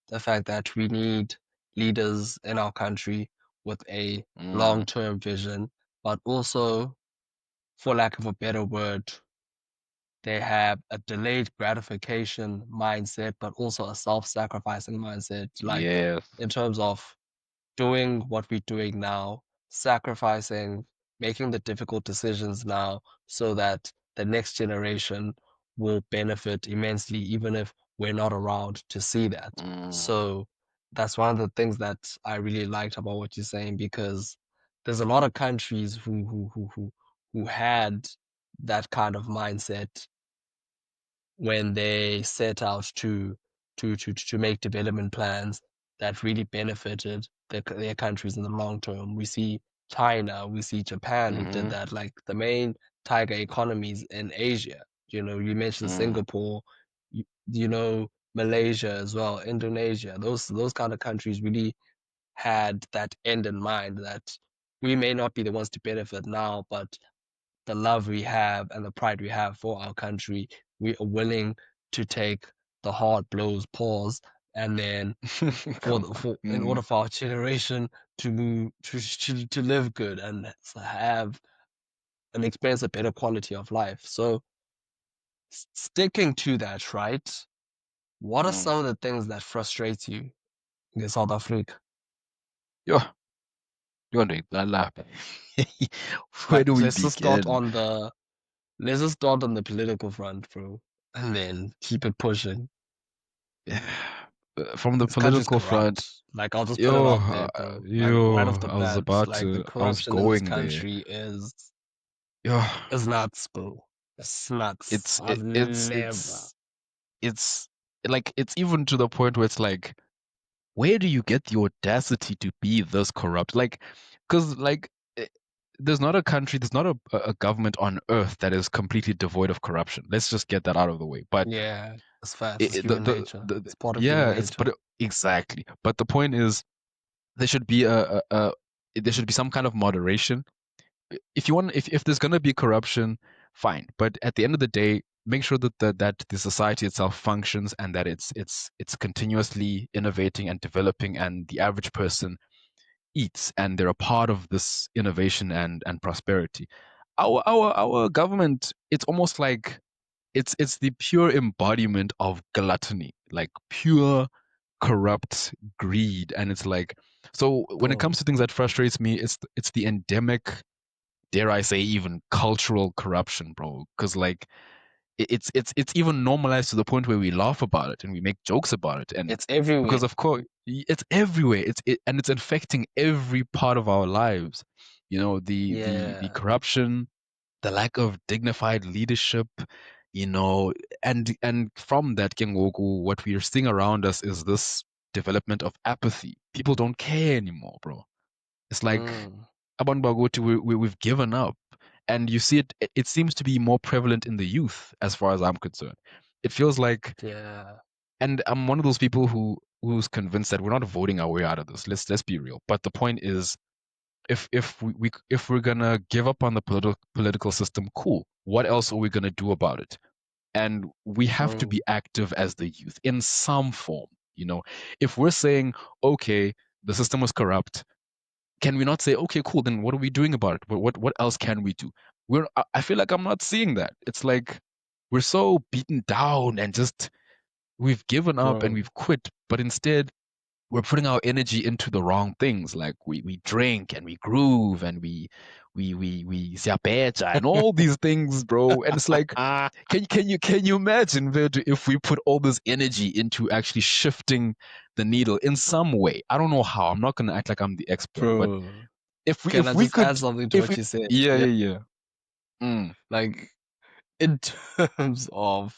the fact that we need leaders in our country with a mm, long-term vision, but also, for lack of a better word, they have a delayed gratification mindset, but also a self-sacrificing mindset, like yes. in terms of doing what we're doing now, sacrificing, making the difficult decisions now so that the next generation will benefit immensely, even if we're not around to see that. Mm, So that's one of the things that I really liked about what you're saying because there's a lot of countries who had that kind of mindset when they set out to make development plans that really benefited their countries in the long term. We see China, we see Japan who did mm, that, like the main tiger economies in Asia. You mentioned mm, Singapore, Malaysia as well, Indonesia. Those kind of countries really had that end in mind that we may not be the ones to benefit now, but the love we have and the pride we have for our country, we are willing to take the hard blows, pause, and then come on. in order for our generation to move to live good and have and experience a better quality of life. So sticking to that, right? What are Mm. some of the things that frustrate you in South Africa? Yo, you're doing that lap. Where Like do we let's just start begin? on the let's just start on the political front, bro, and then keep it pushing. From the This country's political front, corrupt. Like, I'll just put it yo, out there, bro. Like, right off the I was bat, about like the to, I was corruption in this going there. country is Yo, is nuts, bro. It's nuts. It's I've never. it's like it's even to the point where it's like, where do you get the audacity to be this corrupt? Like, because like there's not a country, there's not a government on earth that is completely devoid of corruption. Let's just get that out of the way. But Yeah, it's fast. It's the, human nature. It's part of yeah, human it's nature. exactly. But the point is, there should be there should be some kind of moderation. If you want, if there's gonna be corruption, fine. But at the end of the day, make sure that the society itself functions and that it's continuously innovating and developing, and the average person eats and they're a part of this innovation and prosperity. Our government, it's almost like it's the pure embodiment of gluttony, like pure corrupt greed. And it's like, so when it comes Bro, to things that frustrates me, it's the endemic, dare I say, even cultural corruption, bro. Because like it's even normalized to the point where we laugh about it and we make jokes about it, and it's everywhere. because of course it's everywhere. And it's infecting every part of our lives. You know, the Yeah. corruption, the lack of dignified leadership, you know, and from that, Kengoku, what we are seeing around us is this development of apathy. People don't care anymore, bro. It's like Mm, Aban Bagoti, we've given up. And you see it seems to be more prevalent in the youth, as far as I'm concerned. It feels like, yeah. and I'm one of those people who's convinced that we're not voting our way out of this. Let's be real. But the point is, if we're gonna give up on the political system, cool. What else are we gonna do about it? And we have to Mm, be active as the youth in some form. You know, if we're saying, okay, the system was corrupt, can we not say, okay, cool, then what are we doing about it? What else can we do? I feel like I'm not seeing that. It's like we're so beaten down and just we've given up and bro. we've quit, but instead we're putting our energy into the wrong things. Like we drink and we groove and we siapecha and all these things, bro. And it's like, Ah, can you imagine, Virgil, if we put all this energy into actually shifting the needle in some way? I don't know how. I'm not gonna act like I'm the expert, but bro. Can I if we just add could, something to if what we, you said? yeah, Yeah. yeah, yeah. Mm, Like in terms of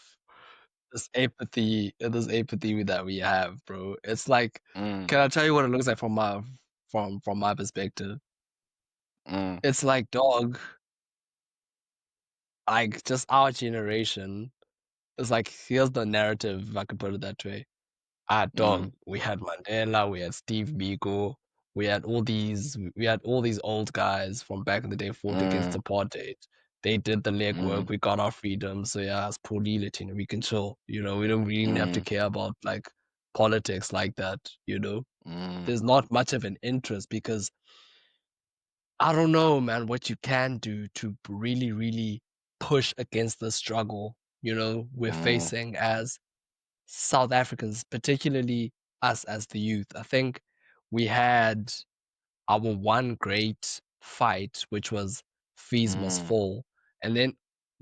this apathy that we have, bro. It's like, can mm, I tell you what it looks like from my perspective? mm, It's like, dog, like just our generation. It's like, here's the narrative, if I could put it that way. Ah, mm, dog, we had Mandela, we had Steve Biko, we had all these old guys from back in the day fought against mm, apartheid. They did the legwork, mm, we got our freedom, so yeah, it's polility, we can chill. We don't really have to mm, care about like politics like that. mm, There's not much of an interest because I don't know, man, what you can do to really, really push against the struggle, we're mm, facing as South Africans, particularly us as the youth. I think we had our one great fight, which was Fees Must mm, Fall. And then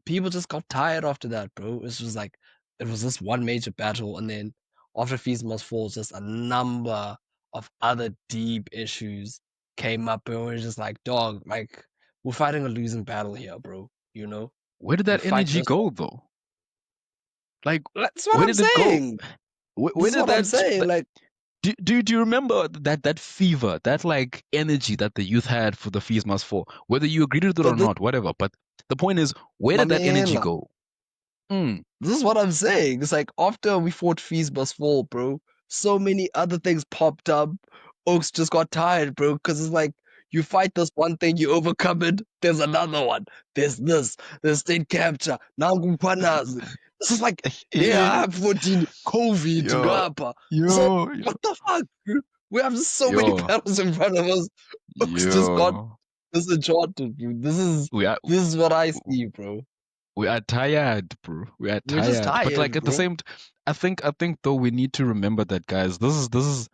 people just got tired after that, bro. It was just like, it was this one major battle. And then after Fees Must Fall, just a number of other deep issues came up. And we're just like, dog, like, we're fighting a losing battle here, bro. Where did We that fight energy this one. go though? Like, That's what where I'm did it go? saying. Where This is did what I'm saying. Like, do you remember that fever, that like energy that the youth had for the fees must fall? Whether you agreed with it or but this, not, whatever. But the point is, where did that energy Mamela, go? Mm, this is what I'm saying. It's like after we fought Feast Must Fall, bro, so many other things popped up. Oaks just got tired, bro, because it's like you fight this one thing, you overcome it, there's another one. There's state capture. Now Ngupanazi. This is like, yeah, I'm 14, COVID, yo, Ngapa. So, yo, what the fuck? We have so many yo, battles in front of us. Oaks just got yo. disenchanted, bro. This is We are this is what I see, bro. we are tired, bro. We are We're just tired. But like tired, at the bro. same, I think though we need to remember that, guys. This is,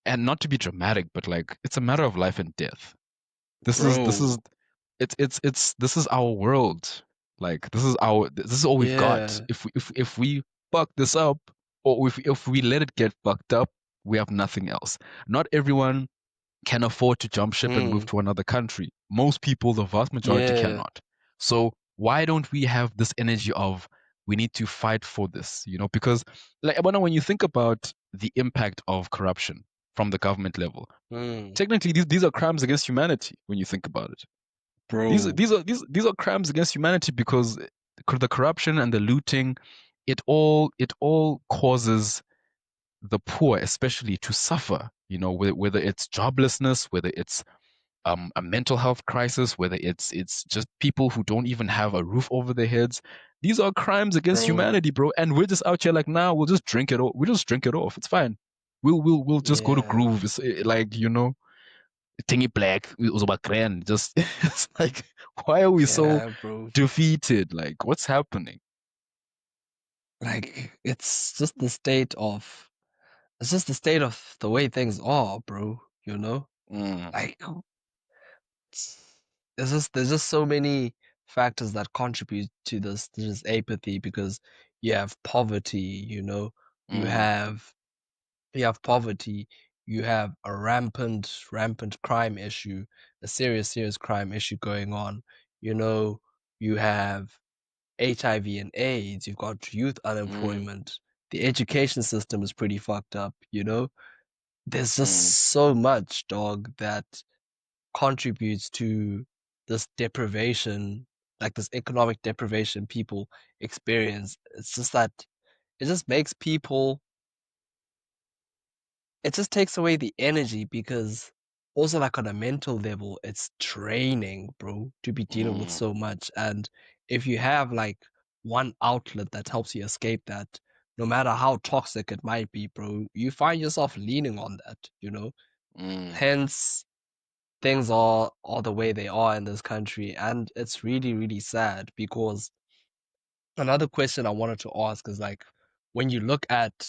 and not to be dramatic, but like it's a matter of life and death. This is Bro. this is our world. Like this is all we've got. Yeah. If we fuck this up, or if we let it get fucked up, we have nothing else. Not everyone can afford to jump ship and move Mm. to another country. Most people, the vast majority, Yeah. cannot. So Why don't we have this energy of we need to fight for this? Because like Abana, when you think about the impact of corruption from the government level, Mm, technically these are crimes against humanity when you think about it. These are bro. these are these these are crimes against humanity because the corruption and the looting, it all causes the poor especially to suffer. Whether it's joblessness, whether it's a mental health crisis, whether it's just people who don't even have a roof over their heads. These are crimes against Bro. humanity, bro. And we're just out here like, nah, we'll just drink it off. We'll just drink it off. It's fine. We'll just go to Yeah. groove. It's like, tingy black. It was about grand. Just it's like, why are we so Yeah, bro. defeated? Like, what's happening? Like it's just the state of the way things are, bro, you know? Mm, Like there's just so many factors that contribute to this apathy because you have poverty, you mm, have you have poverty, you have a rampant crime issue, a serious crime issue going on, you know, you have HIV and AIDS, you've got youth mm, unemployment, the education system is pretty fucked up, there's just mm, so much, dog, that contributes to this deprivation, like this economic deprivation people experience. It's just that it just makes people, it just takes away the energy because also like on a mental level, it's draining, bro, to be dealing with mm, so much. And if you have like one outlet that helps you escape that, no matter how toxic it might be, bro, you find yourself leaning on that. mm, Hence, things are the way they are in this country, and it's really sad because another question I wanted to ask is like when you look at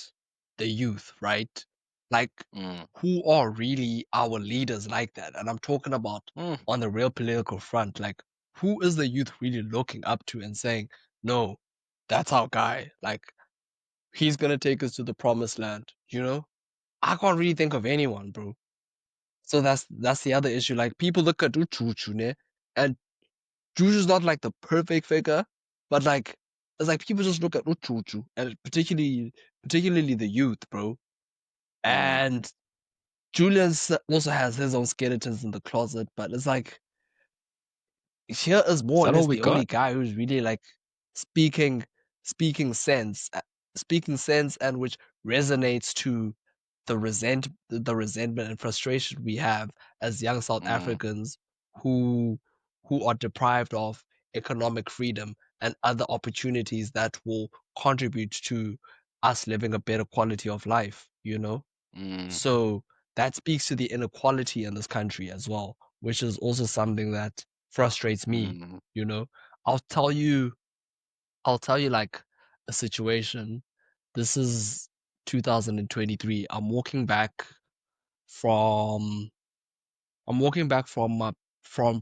the youth, right? Like mm, who are really our leaders like that? And I'm talking about mm, on the real political front, like who is the youth really looking up to and saying, "No, that's our guy. Like he's gonna take us to the promised land." I can't really think of anyone, bro. So that's the other issue. Like people look at Uchuchu, ne, and Juju's not like the perfect figure, but like it's like people just look at Uchuchu and particularly the youth, bro. mm. And Julius also has his own skeletons in the closet, but it's like here is Is more or that all less we the only got? guy who's really like speaking speaking sense, speaking sense, and which resonates to the resentment and frustration we have as young South Mm, Africans who who are deprived of economic freedom and other opportunities that will contribute to us living a better quality of life. mm, So that speaks to the inequality in this country as well, which is also something that frustrates me, mm, you know. I'll tell you I'll tell you like a situation. This is 2023. From I'm walking back from my from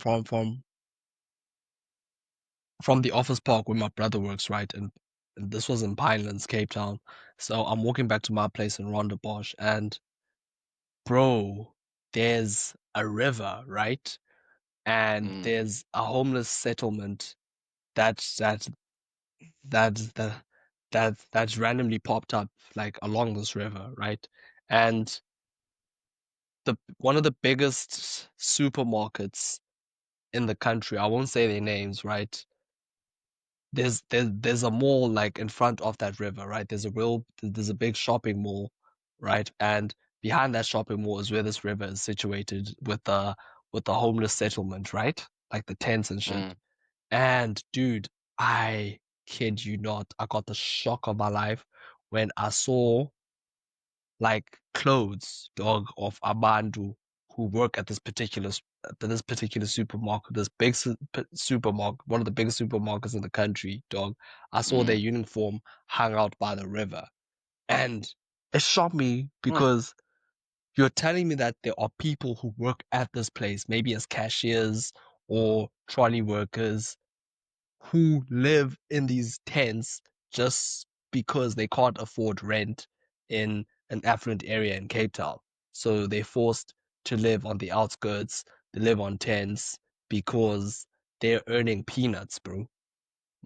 from the office park where my brother works, right? And this was in Pinelands, Cape Town. So I'm walking back to my place in Rondebosch, and bro, there's a river, right? And mm, there's a homeless settlement that's that that that that's randomly popped up like along this river, right? And the one of the biggest supermarkets in the country, I won't say their names, right? There's a mall like in front of that river, right? There's a big shopping mall, right? And behind that shopping mall is where this river is situated with the homeless settlement, right? Like the tents and shit. mm. And dude, I kid you not, I got the shock of my life when I saw like clothes, dog, of Abandu who work at this particular supermarket, this big supermarket, one of the biggest supermarkets in the country, dog. I saw their Mm, uniform hung out by the river, and it shocked me mm, because you're telling me that there are people who work at this place, maybe as cashiers or trolley workers, who live in these tents just because they can't afford rent in an affluent area in Cape Town. So they're forced to live on the outskirts, they live on tents because they're earning peanuts, bro.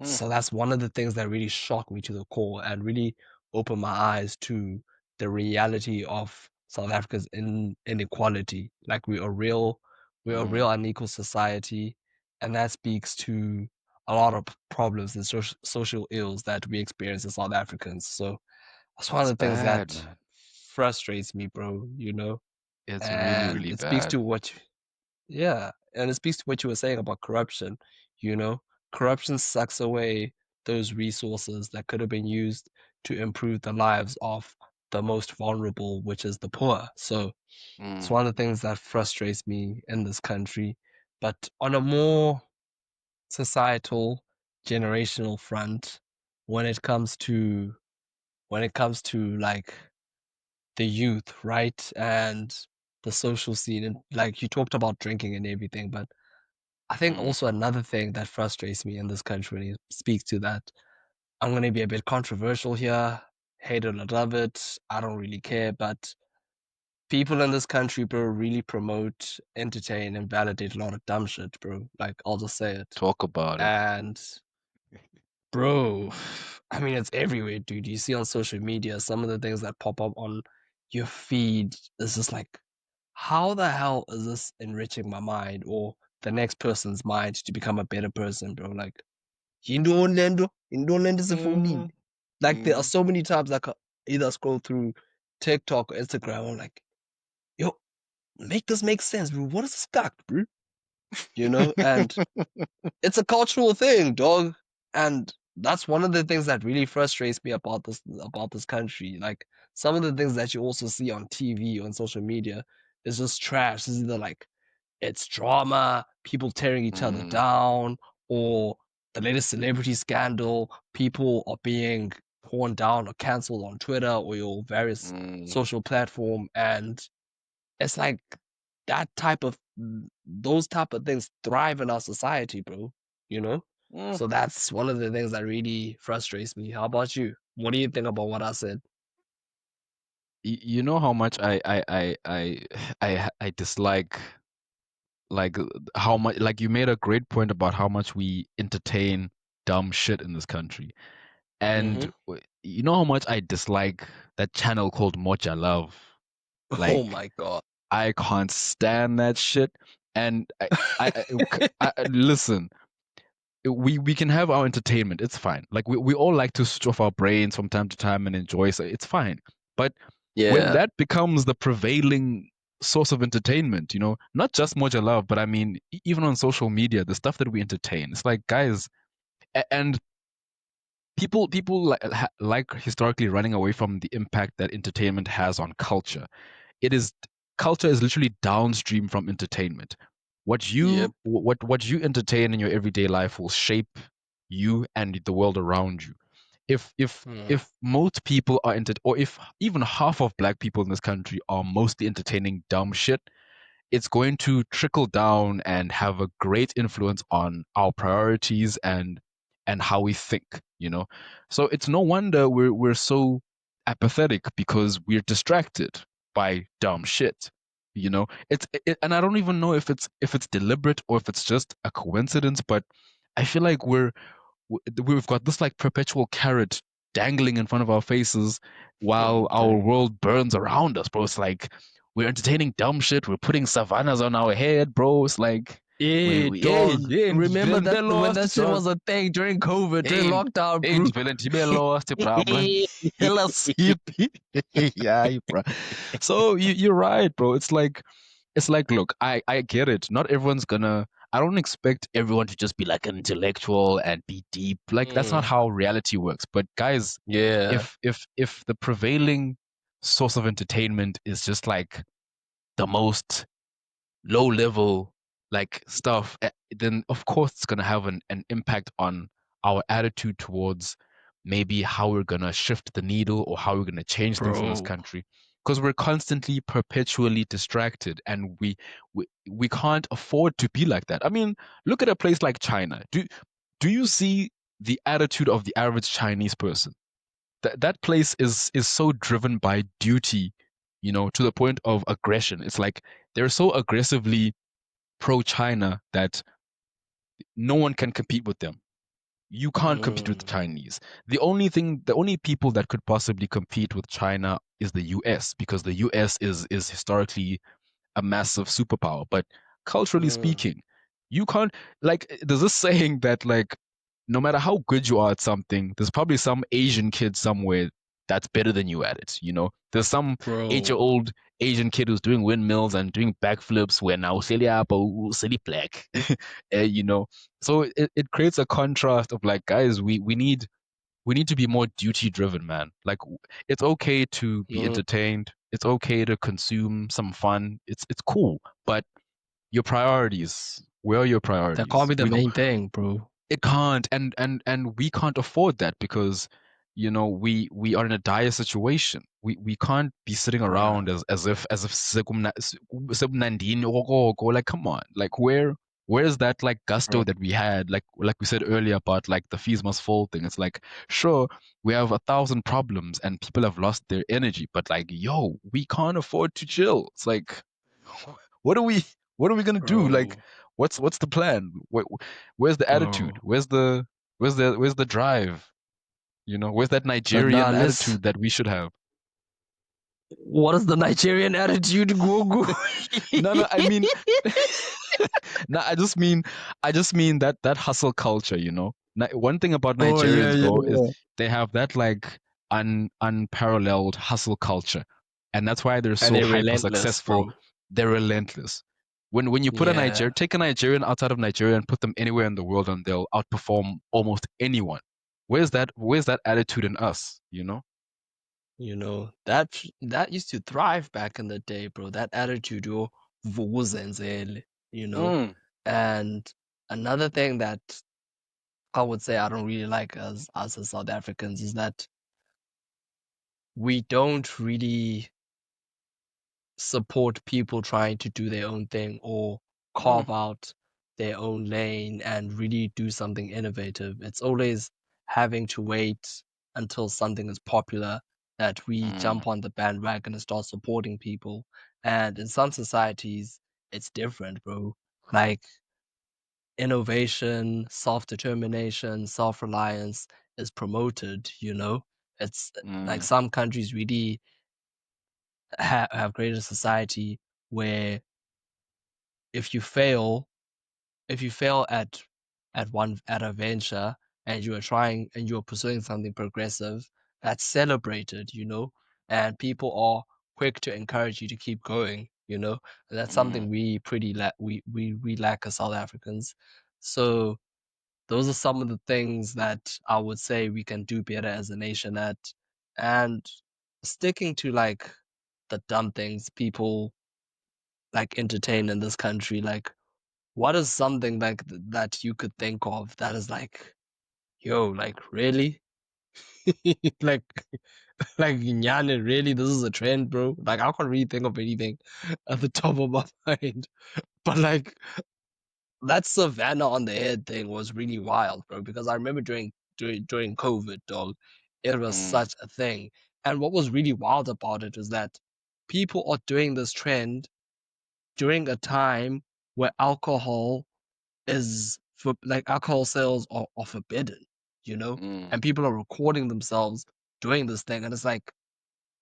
Mm. So that's one of the things that really shocked me to the core and really opened my eyes to the reality of South Africa's inequality. Like we're a Mm. real unequal society, and that speaks to a lot of problems and social ills that we experience as South Africans. So that's one of It's the things bad, that man. frustrates me, bro, you know? It's really, And really it speaks bad. to yeah, and it speaks to what you were saying about corruption, you know? Corruption sucks away those resources that could have been used to improve the lives of the most vulnerable, which is the poor. So it's Mm. one of the things that frustrates me in this country. But on a more societal, generational front, when it comes to like the youth, right? And the social scene, and like you talked about drinking and everything, but I think Mm. also another thing that frustrates me in this country when you speak to that, I'm gonna be a bit controversial here, hate it or love it, I don't really care, but people in this country, bro, really promote, entertain, and validate a lot of dumb shit, bro. Like I'll just say it. Talk about it. And bro, I mean it's everywhere, dude. You see on social media some of the things that pop up on your feed is just like, how the hell is this enriching my mind or the next person's mind to become a better person, bro? Like, you don't lend us a phone. Mm. Like, there are Mm. so many times I could either scroll through TikTok or Instagram. I'm like, yo, make this make sense, bro. What is this cock, bro? And it's a cultural thing, dog. And that's one of the things that really frustrates me about this country. Like some of the things that you also see on TV on social media is just trash. It's either like it's drama, people tearing each other Mm. down, or the latest celebrity scandal, people are being torn down or cancelled on Twitter or your various Mm. social platform. And it's like that type of those type of things thrive in our society, bro. You know? Mm. So that's one of the things that really frustrates me. How about you? What do you think about what I said? You know how much I dislike like how much like you made a great point about how much we entertain dumb shit in this country. And Mm-hmm. you know how much I dislike that channel called Mocha Love. Oh Like my god. I can't stand that shit. And listen, we can have our entertainment. It's fine. Like we all like to switch off our brains from time to time and enjoy. So it's fine. But when Yeah, that becomes the prevailing source of entertainment, not just Moja Love, but I mean, even on social media, the stuff that we entertain, it's like, guys, and people like historically running away from the impact that entertainment has on culture. It is Culture is literally downstream from entertainment. yep. What you entertain in your everyday life will shape you and the world around you. Hmm. If most people are or if even half of black people in this country are mostly entertaining dumb shit, it's going to trickle down and have a great influence on our priorities and how we think. So it's no wonder we're so apathetic because we're distracted by dumb shit. And I don't even know if it's deliberate or if it's just a coincidence, but I feel like we've got this like perpetual carrot dangling in front of our faces while our Bro. world burns around us, bro. It's like we're entertaining dumb shit. We're putting savannas on our head, bro. It's like Yeah, yeah, dog. yeah, Remember that they're when lost, that shit dog. was a thing during COVID, during Hey, lockdown, hey, bro. Valenti, be lost, bro. Hella sleep. Yeah, bro. So you're right, bro. It's like, look, I get it. Not everyone's gonna. I don't expect everyone to just be like an intellectual and be deep. Like that's not Mm, how reality works. But guys, yeah, if the prevailing source of entertainment is just like the most low level like stuff, then of course it's gonna have an impact on our attitude towards maybe how we're gonna shift the needle or how we're gonna change things in this bro. country. Because we're constantly perpetually distracted and we can't afford to be like that. I mean, look at a place like China. Do you see the attitude of the average Chinese person? That place is so driven by duty, to the point of aggression. It's like they're so aggressively pro China that no one can compete with them. You can't compete with the Mm, Chinese. The only people that could possibly compete with China is the US, because the US is historically a massive superpower. But culturally mm, speaking, you can't, like, there's this saying that, like, no matter how good you are at something, there's probably some Asian kid somewhere that's better than you at it. There's some bro. 8-year-old Asian kid who's doing windmills and doing backflips where now Celia silly black. you know. So it creates a contrast of, like, guys, we need to be more duty driven, man. Like, it's okay to be Mm, entertained. It's okay to consume some fun. It's cool, but your priorities, where are your that can't priorities? be the main thing, bro. It can't, and we can't afford that, because we are in a dire situation. We can't be sitting Bruh, around as if sebumnandini okoko. Like, come on, like, where's that, like, gusto bro. that we had, like we said earlier about, like, the fees must fall thing. It's like, sure, we have 1,000 problems and people have lost their energy, but, like, yo, we can't afford to chill. It's like, what are we what are we gonna do? Like, Bro, what's the plan? Where's the attitude? bro. Where's the drive? Where's that Nah, Nigerian let's. attitude that we should have? What is the Nigerian attitude, Gogo? No, no, I mean, no, I just mean that hustle culture. One thing about Oh yeah, Nigerians, yeah, bro, is yeah. they have that, like, unparalleled hustle culture, and that's why they're And so they're hyper relentless, successful. bro. They're relentless. When you put Yeah, take a Nigerian outside of Nigeria and put them anywhere in the world, and they'll outperform almost anyone. Where's that attitude in us? that used to thrive back in the day, bro. That attitude, vuvuzenzele, you know. Mm, And another thing that I would say I don't really like as us as South Africans is that we don't really support people trying to do their own thing or mm, carve out their own lane and really do something innovative. It's always having to wait until something is popular that we mm, jump on the bandwagon and start supporting people. And in some societies, it's different, bro. Like innovation, self-determination, self-reliance is promoted. It's like mm, some countries really have created a society where if you fail, if you fail at a venture and you are trying and you're pursuing something progressive, that's celebrated, and people are quick to encourage you to keep going. And that's mm, something we pretty we lack as South Africans. So those are some of the things that I would say we can do better as a nation at, and sticking to like the dumb things people like entertain in this country. Like, what is something like that you could think of that is like, yo, like really, like, like Nyane, really, this is a trend, bro. Like, I can't really think of anything at the top of my mind, but like that Savannah on the head thing was really wild, bro. Because I remember during COVID, dog, it was mm, such a thing. And what was really wild about it is that people are doing this trend during a time where alcohol sales are forbidden, mm, and people are recording themselves doing this thing, and it's like,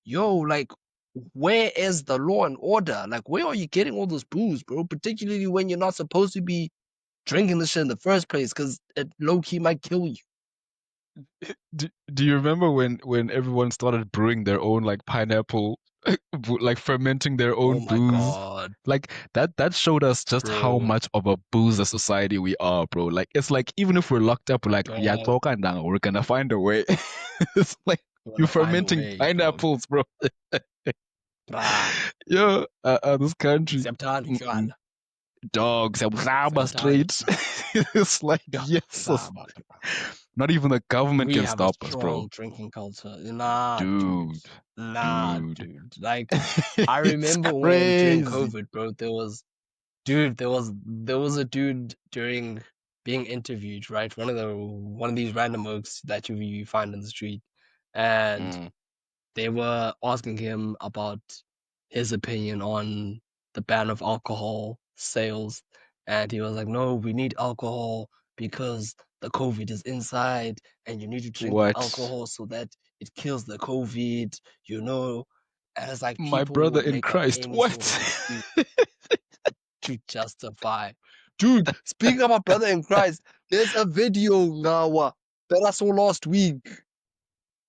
yo, like, where is the law and order? Like, where are you getting all this booze, bro? Particularly when you're not supposed to be drinking this shit in the first place, because it low key might kill you. do you remember when everyone started brewing their own, like, pineapple, like, fermenting their Oh own my booze? god, Like, that showed us just how bro, much of a boozer society we are, bro. Like, it's like, even if we're locked up, we're like, yeah, dog, we're gonna find a way. It's like, I'm you're gonna find a fermenting way, dog. pineapples, bro. Bruh, Yeah, this country. Septani Mm-mm. shwala, Dogs, Septani, straight. It's like, dog, yes, not even the government we can have a stop us, bro. strong drinking culture. Nah, dude. Dude, Nah, dude. dude. Like, I It's remember when during crazy. COVID, bro, there was a dude during being interviewed, right? One of these random oaks that you find in the street, and Mm, they were asking him about his opinion on the ban of alcohol sales, and he was like, "No, we need alcohol because the COVID is inside and you need to drink the What? alcohol so that it kills the COVID, you know. And it's like My people brother would in make up Christ. any sort of What? excuse to justify. Dude, speaking about brother in Christ, there's a video now that I saw last week.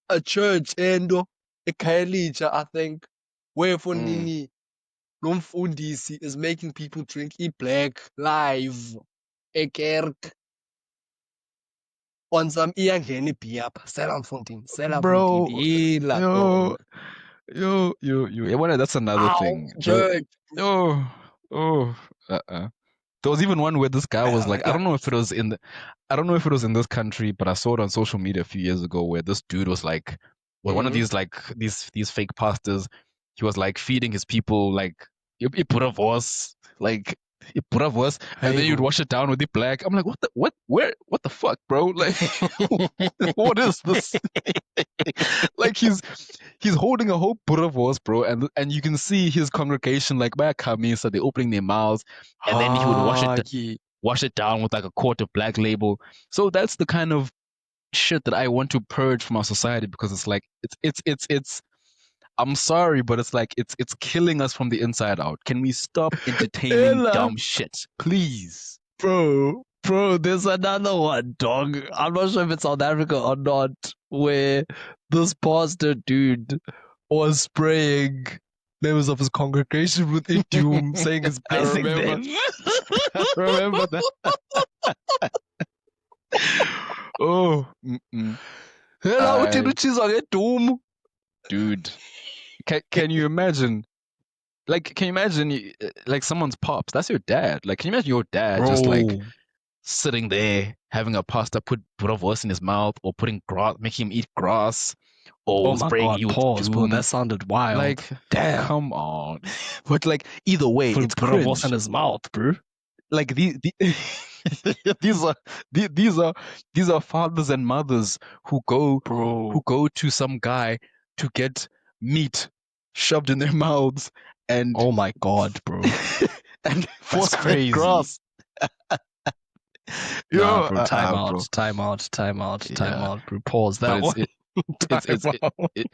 A church endo eKhayelitsha, I think, where Mm, Fonini Nomfundisi is making people drink black live ekerk on some iyangena beer. Sela mfundini, sela mfundini, bro, yila yo, dog. Yeah, well, that's another Ow, thing. church. Oh, oh, There was even one where this guy was like, I don't know if it was in this country, but I saw it on social media a few years ago where this dude was like, well, one of Mhm. these like these fake pastors, he was like feeding his people like he put a voice, like he put a voice, and then you'd Hayibo. wash it down with the black. I'm like, what the fuck, bro? Like, what is this? Like he's holding a whole put of horse, bro, and you can see his congregation like back coming, so they're opening their mouths, and then he would Ah, yeah. wash it down with like a quart of black label. So that's the kind of shit that I want to purge from our society because it's like it's I'm sorry, but it's like it's killing us from the inside out. Can we stop entertaining Ella, dumb shit, please? bro, there's another one, dog. I'm not sure if it's South Africa or not, where this pastor dude was spraying members of his congregation with doom, saying he's I blessing remember. them. I remember that. Oh, mm-mm. Hela uthi I utshizwa ngedoom. dude, can you imagine? Like, can you imagine like someone's pops? That's your dad. Like, can you imagine your dad just like Bro, sitting there having a pasta put bratwurst in his mouth, or putting grass, making him eat grass, oh or my spraying god, you with pause, bro. That doom? sounded wild. Like, Damn. come on. But like, either way, Put it's bratwurst in cringe. his mouth, bro. Like these are these are fathers and mothers who Bro. go to some guy to get meat shoved in their mouths and Oh my god, bro. and That's force fed crazy. grass. Nah, Yo, bro. Time bro. out. Time out. Time out. Time Yeah, out, bro. Pause but that one. Time out. it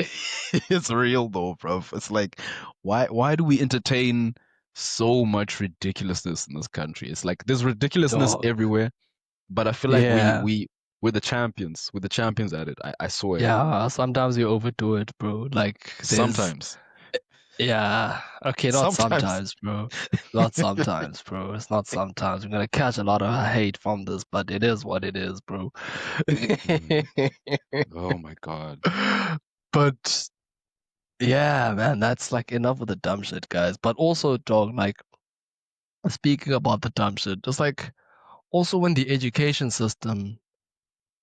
it's real though, bro. It's like why do we entertain so much ridiculousness in this country? It's like there's ridiculousness Dog. everywhere, but I feel like Yeah. we're the champions. We're the champions at it. I swear. Yeah. Sometimes you overdo it, bro. Like there's Sometimes. yeah. Okay, not Sometimes. sometimes, bro. Not sometimes, bro. It's not sometimes. We're gonna catch a lot of hate from this, but it is what it is, bro. Mm. Oh my God. But yeah, man, that's like enough of the dumb shit, guys. But also, dog, like speaking about the dumb shit, it's like also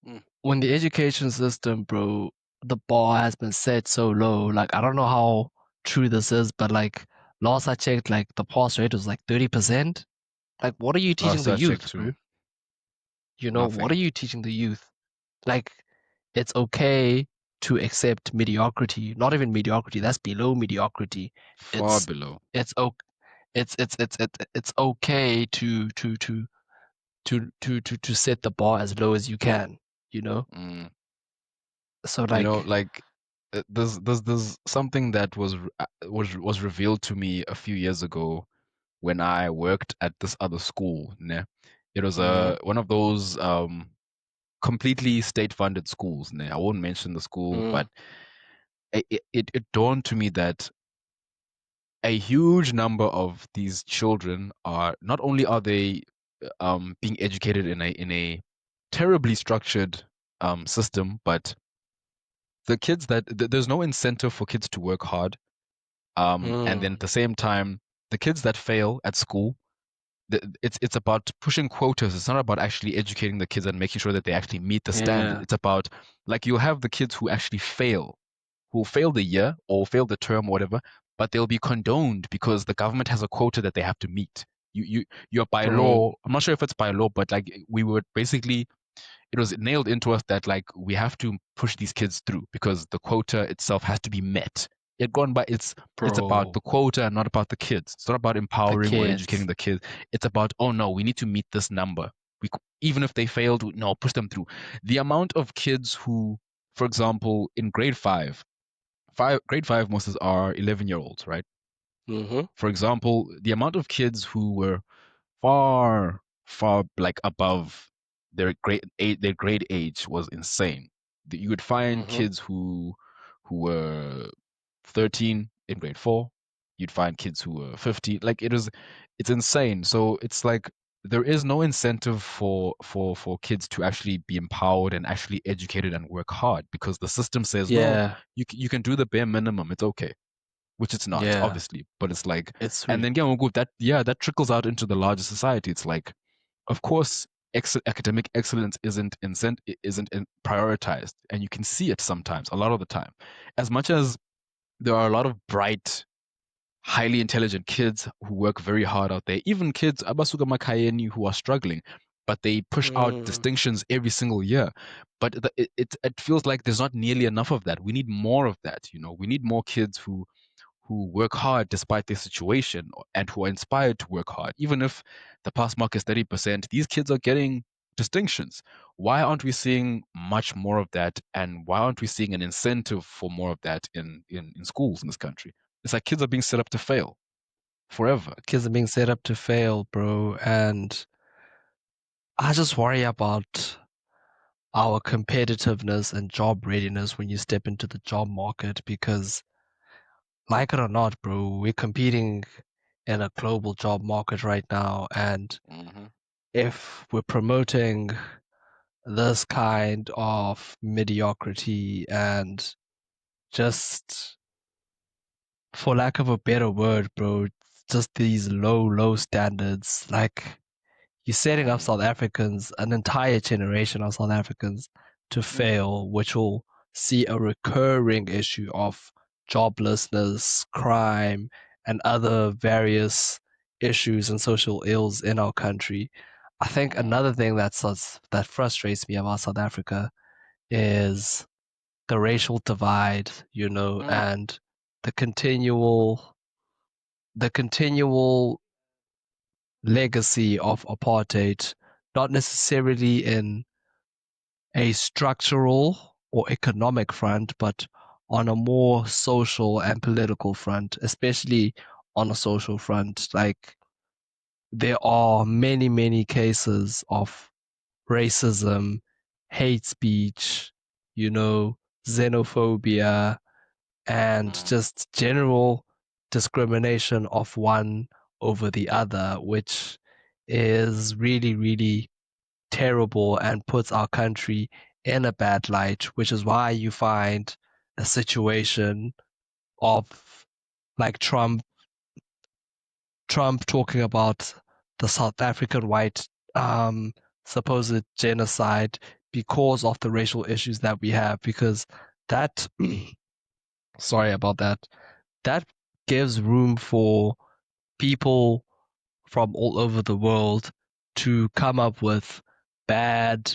Mm. when the education system, bro, the bar has been set so low. Like I don't know how true this is, but like last I checked, like the pass rate was like 30%. Like what are you teaching Last the I checked youth, too. bro? You know, what are Nothing. you teaching the youth? Like it's okay to accept mediocrity, not even mediocrity, that's below mediocrity. Far It's below. it's okay it's okay to set the bar as low as you can, you know? Mm. So You know, like, like there's something that was revealed to me a few years ago when I worked at this other school. Ne? It was mm, one of those completely state funded schools. Ne? I won't mention the school, mm, but it dawned to me that a huge number of these children are not only are they being educated in a terribly structured system, but the kids there's no incentive for kids to work hard. And then mm, at the same time, the kids that fail at school, it's about pushing quotas. It's not about actually educating the kids and making sure that they actually meet the standard. yeah, It's about like you have the kids who actually who fail the year or fail the term or whatever, but they'll be condoned because the government has a quota that they have to meet. You're by bro, law. I'm not sure if it's by law, but like we were basically it was nailed into us that like we have to push these kids through because the quota itself has to be met. It gone by it's about bro, the quota and not about the kids. It's not about the empowering or educating kids, the kids. It's about, oh no, we need to meet this number. Even if they failed, no, push them through. The amount of kids who, for example, in grade five most are 11-year-olds, right? Mm-hmm. For example, the amount of kids who were far, far like above their grade age was insane. You would find Mm-hmm. kids who were 13 in grade 4. You'd find kids who were 15. It's insane. So it's like there is no incentive for kids to actually be empowered and actually educated and work hard because the system says, well, Yeah. you can do the bare minimum. It's okay, which it's not, Yeah. obviously. But it's like, It's and re- then yeah, that yeah, that trickles out into the larger society. It's like, of course, academic excellence isn't prioritized, and you can see it sometimes, a lot of the time. As much as there are a lot of bright, highly intelligent kids who work very hard out there, even kids abasuka makayeni who are struggling, but they push out mm, distinctions every single year. But it feels like there's not nearly enough of that. We need more of that. We need more kids who work hard despite their situation and who are inspired to work hard. Even if the pass mark is 30%, these kids are getting distinctions. Why aren't we seeing much more of that? And why aren't we seeing an incentive for more of that in schools in this country? It's like kids are being set up to fail forever. kids are being set up to fail, bro. And I just worry about our competitiveness and job readiness when you step into the job market because, like it or not, bro, we're competing in a global job market right now. And Hmm. if we're promoting this kind of mediocrity and just, for lack of a better word, bro, just these low, low standards, like you're setting up Mm, South Africans, an entire generation of South Africans, to mm, fail, which will see a recurring issue of joblessness, crime, and other various issues and social ills in our country. I think mm, another thing that frustrates me about South Africa is the racial divide, mm, and the continual the continual legacy of apartheid, not necessarily in a structural or economic front, but on a more social and political front, especially on a social front. Like there are many, many cases of racism, hate speech, you know, xenophobia, and mm, just general discrimination of one over the other, which is really, really terrible and puts our country in a bad light, which is why you find a situation of like Trump talking about the South African white um, supposed genocide because of the racial issues that we have, because that sorry about that, that gives room for people from all over the world to come up with bad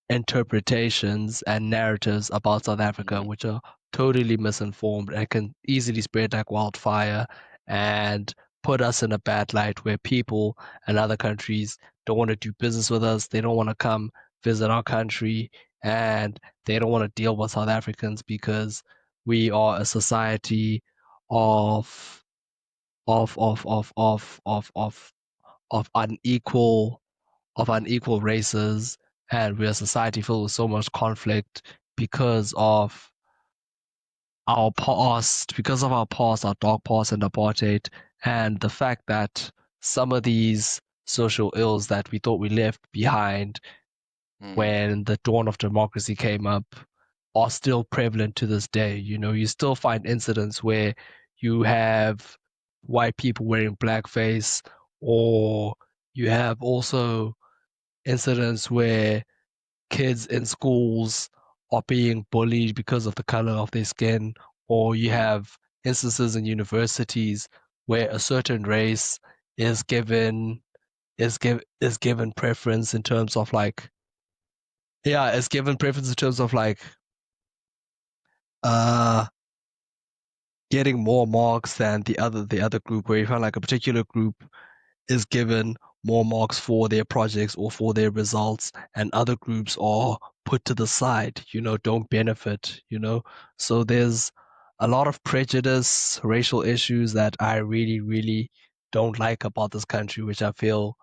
interpretations and narratives about South Africa, mm, which are totally misinformed and can easily spread like wildfire and put us in a bad light where people and other countries don't want to do business with us. They don't want to come visit our country and they don't want to deal with South Africans because we are a society of of unequal races, and we're a society filled with so much conflict because of our dark past and apartheid, and the fact that some of these social ills that we thought we left behind mm, when the dawn of democracy came up are still prevalent to this day. You still find incidents where you have white people wearing blackface, or you have also incidents where kids in schools are being bullied because of the color of their skin, or you mm. have instances in universities where a certain race is given preference in terms of like yeah, is given preference in terms of like uh getting more marks than the other group, where you find like a particular group is given more marks for their projects or for their results, and other groups are put to the side, don't benefit, So there's a lot of prejudice, racial issues that I really, really don't like about this country, which I feel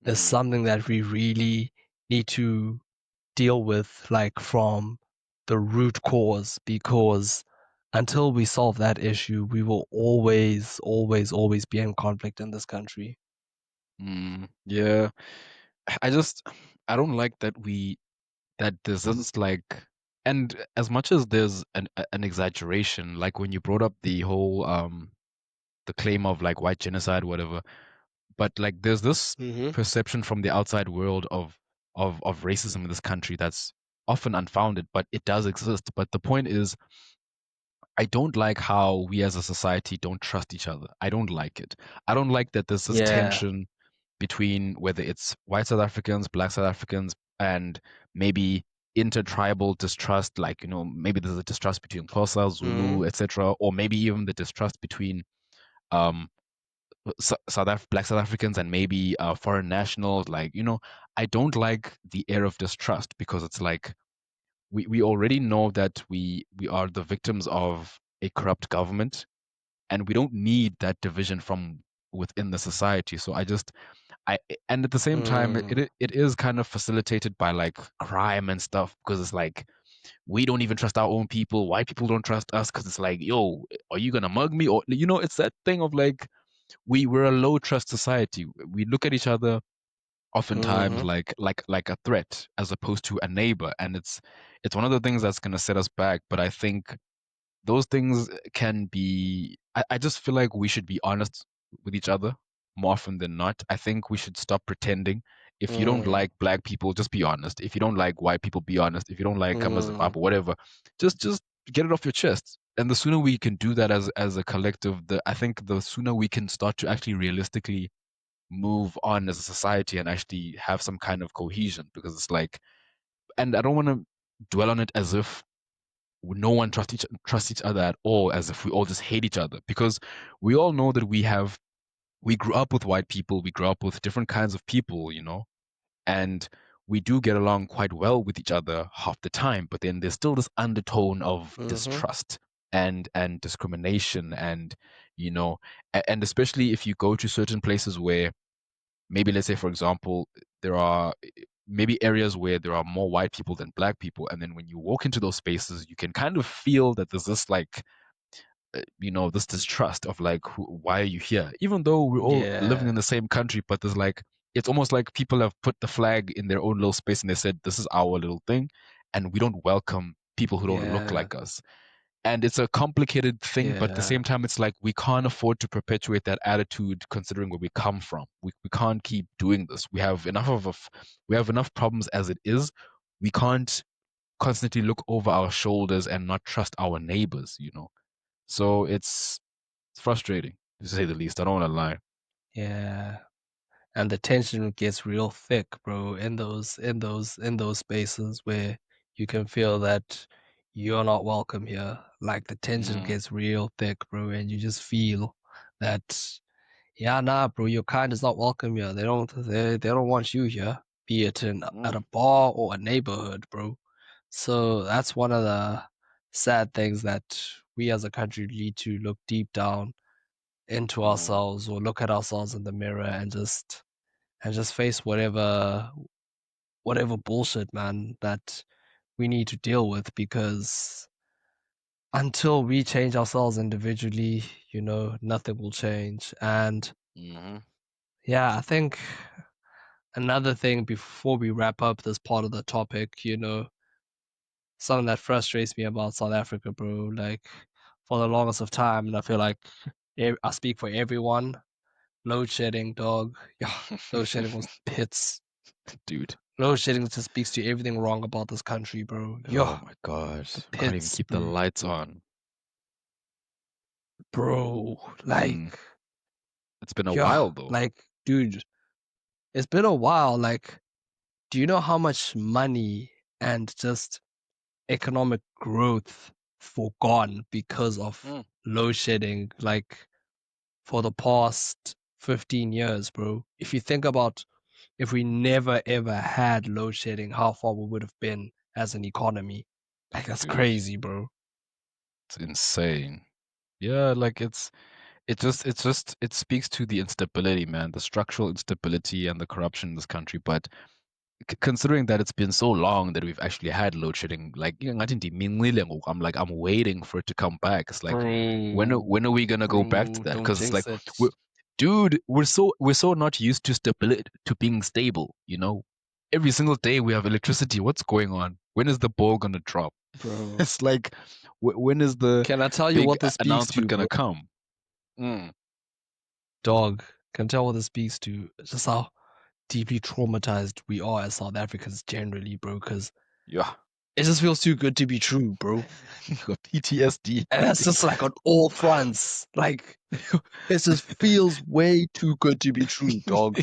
is Mm, something that we really need to deal with, like from the root cause, because until we solve that issue, we will always, always, always be in conflict in this country. yeah. I just I don't like that there's this like, and as much as there's an exaggeration, like when you brought up the whole the claim of like white genocide, whatever, but like there's this Mm-hmm. perception from the outside world of racism in this country that's often unfounded, but it does exist. But the point is, I don't like how we as a society don't trust each other. I don't like it. I don't like that there's this Yeah. tension between whether it's white South Africans, black South Africans, and maybe intertribal distrust, like, maybe there's a distrust between Xhosa, Mm-hmm. Zulu, etc., or maybe even the distrust between um Black South Africans and maybe foreign nationals. Like, I don't like the air of distrust because it's like we already know that we are the victims of a corrupt government, and we don't need that division from within the society. So I and at the same time, Mm. it is kind of facilitated by like crime and stuff, because it's like we don't even trust our own people. White people don't trust us because it's like, yo, are you gonna mug me? Or it's that thing of like we're a low trust society. We look at each other oftentimes Mm-hmm. like a threat as opposed to a neighbor, and it's one of the things that's gonna set us back. But I think those things can be I just feel like we should be honest with each other more often than not. I think we should stop pretending. If you don't Mm. like black people, just be honest. If you don't like white people, be honest. If you don't like Kama Mm. Zimbabwe, whatever, just get it off your chest. And the sooner we can do that as a collective, I think the sooner we can start to actually realistically move on as a society and actually have some kind of cohesion. Because it's like, and I don't want to dwell on it as if no one trust each other at all, as if we all just hate each other, because we all know that we grew up with white people, we grew up with different kinds of people, and we do get along quite well with each other half the time, but then there's still this undertone of Mm-hmm. distrust and discrimination, and and especially if you go to certain places where maybe, let's say, for example, there are maybe areas where there are more white people than black people, and then when you walk into those spaces you can kind of feel that there's this like this distrust of like, why are you here, even though we're all living Yeah. in the same country. But there's like, it's almost like people have put the flag in their own little space and they said, this is our little thing, and we don't welcome people who don't look Yeah. like us. And it's a complicated thing, but at the Yeah. same time, it's like we can't afford to perpetuate that attitude considering where we come from. We can't keep doing this. We have enough problems as it is. We can't constantly look over our shoulders and not trust our neighbors. So it's frustrating to say the least. I don't want to lie. Yeah. And the tension gets real thick, bro, in those spaces where you can feel that you're not welcome here. Like the tension Mm, gets real thick, bro, and you just feel that, yeah, nah, bro, your kind is not welcome here. They don't want you here, be it at mm, a bar or a neighborhood, bro. So that's one of the sad things that we as a country need to look deep down into mm, ourselves, or look at ourselves in the mirror and just face whatever bullshit, man, that we need to deal with, because until we change ourselves individually, nothing will change. And mm, yeah, I think another thing before we wrap up this part of the topic, something that frustrates me about South Africa, bro, like for the longest of time, and I feel like I speak for everyone. Load shedding, dog. Yeah, load shedding was pits. dude. Load shedding just speaks to everything wrong about this country, bro. Oh Yeah, my God. the Can't even pits, keep the bro. lights on. Bro, like, Mm. It's been a yeah, while though. like, dude, it's been a while. Like, do you know how much money and just economic growth forgone because of Mm, load shedding? Like, for the past 15 years, bro. If you think about if we never ever had load shedding, how far we would have been as an economy. Like that's dude. crazy, bro. It's insane. Yeah, like it speaks to the instability, man, the structural instability and the corruption in this country. But considering that it's been so long that we've actually had load shedding, like ngathi ndiyimincile ngoku, I'm waiting for it to come back. It's like when are we gonna go back to Bro, that? don't Because it's like jinx it, we're dude, we're so not used to stability to being stable, you know? Every single day we have electricity. What's going on? When is the ball gonna drop? bro. It's like when is the Can I tell you big what this speaks announcement to, gonna bro? come? Mm, Dog. Can I tell what this speaks to? Just how deeply traumatized we are as South Africans generally, bro. Because yeah. it just feels too good to be true, bro. You got PTSD. And that's just like on all fronts. Like it just feels way too good to be true, dog.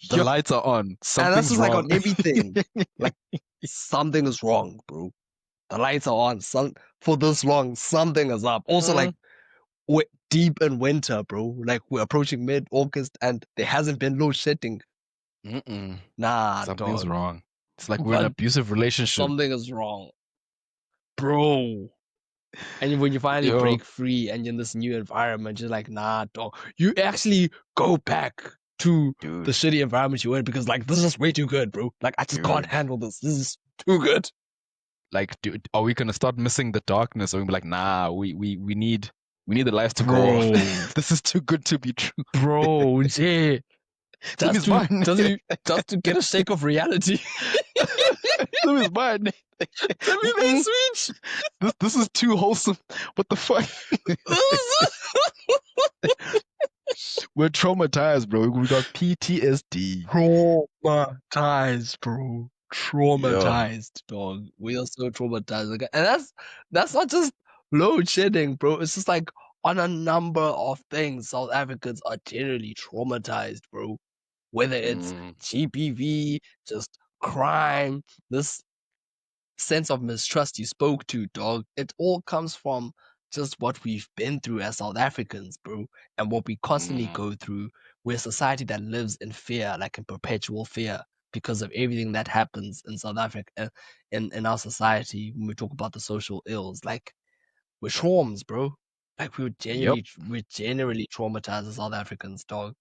The Yo, lights are on. and that's Something's just like on wrong. everything. Like something is wrong, bro. The lights are on. For this long, something is up. Also, like Mm, we're deep in winter, bro. Like we're approaching mid-August, and there hasn't been load shedding. mm-mm. Nah, Something's dog. wrong. It's like we're in an But abusive relationship. something is wrong, bro. And when you finally Yo, break free and you're in this new environment, you're like, nah, dog. You actually go back to the dude, shitty environment you were in because, like, this is way too good, bro. Like, I just can't dude. handle this. This is too good, Like, dude, are we gonna start missing the darkness? Or we be like, nah, we need the lights to go off. bro. This is too good to be true. Bro, yeah. Let me Just to mine. just to just to get a shake of reality. Let me mine. Let me make Mm-mm. switch. This is too wholesome. What the fuck? We're traumatized, bro. We got PTSD. Traumatized, bro. Yeah. Traumatized, dog. We are so traumatized. Like, and that's not just load shedding, bro. It's just like on a number of things. South Africans are generally traumatized, bro. Whether it's Mm, GPV, just crime, this sense of mistrust you spoke to, dog. It all comes from just what we've been through as South Africans, bro, and what we constantly mm, go through. We're a society that lives in fear, like in perpetual fear, because of everything that happens in South Africa, in our society. When we talk about the social ills, like we're traumas, bro. Like yep. we're generally traumatized as South Africans, dog.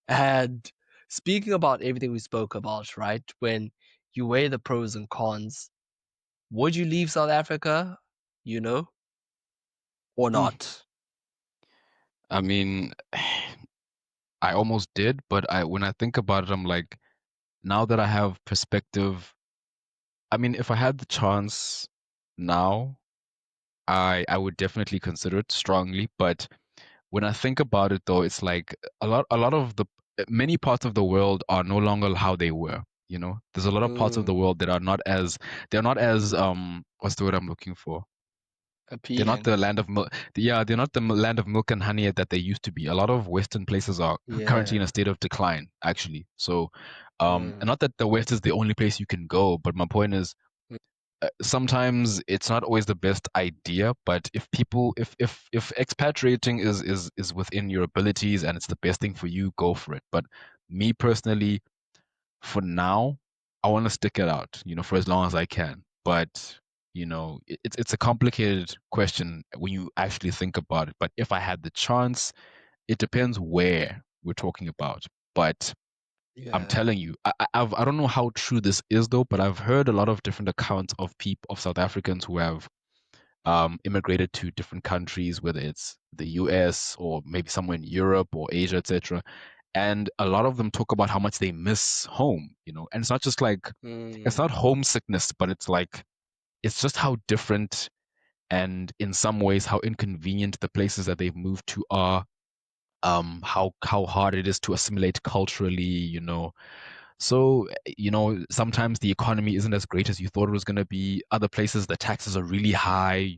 And speaking about everything we spoke about, right? When you weigh the pros and cons, would you leave South Africa, you know, or Mm. not? I mean, I almost did, but I when I think about it, I'm like, now that I have perspective, I mean, if I had the chance now, I would definitely consider it strongly. But when I think about it, though, it's like a lot of the many parts of the world are no longer how they were. You know, there's a lot of parts of the Mm, world that are not as they're not as what's the word I'm looking for? They're not appealing. the land of milk. Yeah, they're not the land of milk and honey that they used to be. A lot of Western places are currently in a Yeah. state of decline, actually. So, and Mm, not that the West is the only place you can go, but my point is, mm, sometimes it's not always the best idea. But if people, if expatriating is within your abilities and it's the best thing for you, go for it. But me personally, for now, I want to stick it out, for as long as I can. But it's a complicated question when you actually think about it. But if I had the chance, it depends where we're talking about. But I'm yeah. telling you, I don't know how true this is though, but I've heard a lot of different accounts of people of South Africans who have immigrated to different countries, whether it's the US or maybe somewhere in Europe or Asia, etc. And a lot of them talk about how much they miss home. And it's not just like it's Mm, not homesickness, but it's just how different and in some ways how inconvenient the places that they've moved to are. How hard it is to assimilate culturally. So, sometimes the economy isn't as great as you thought it was going to be. Other places, the taxes are really high.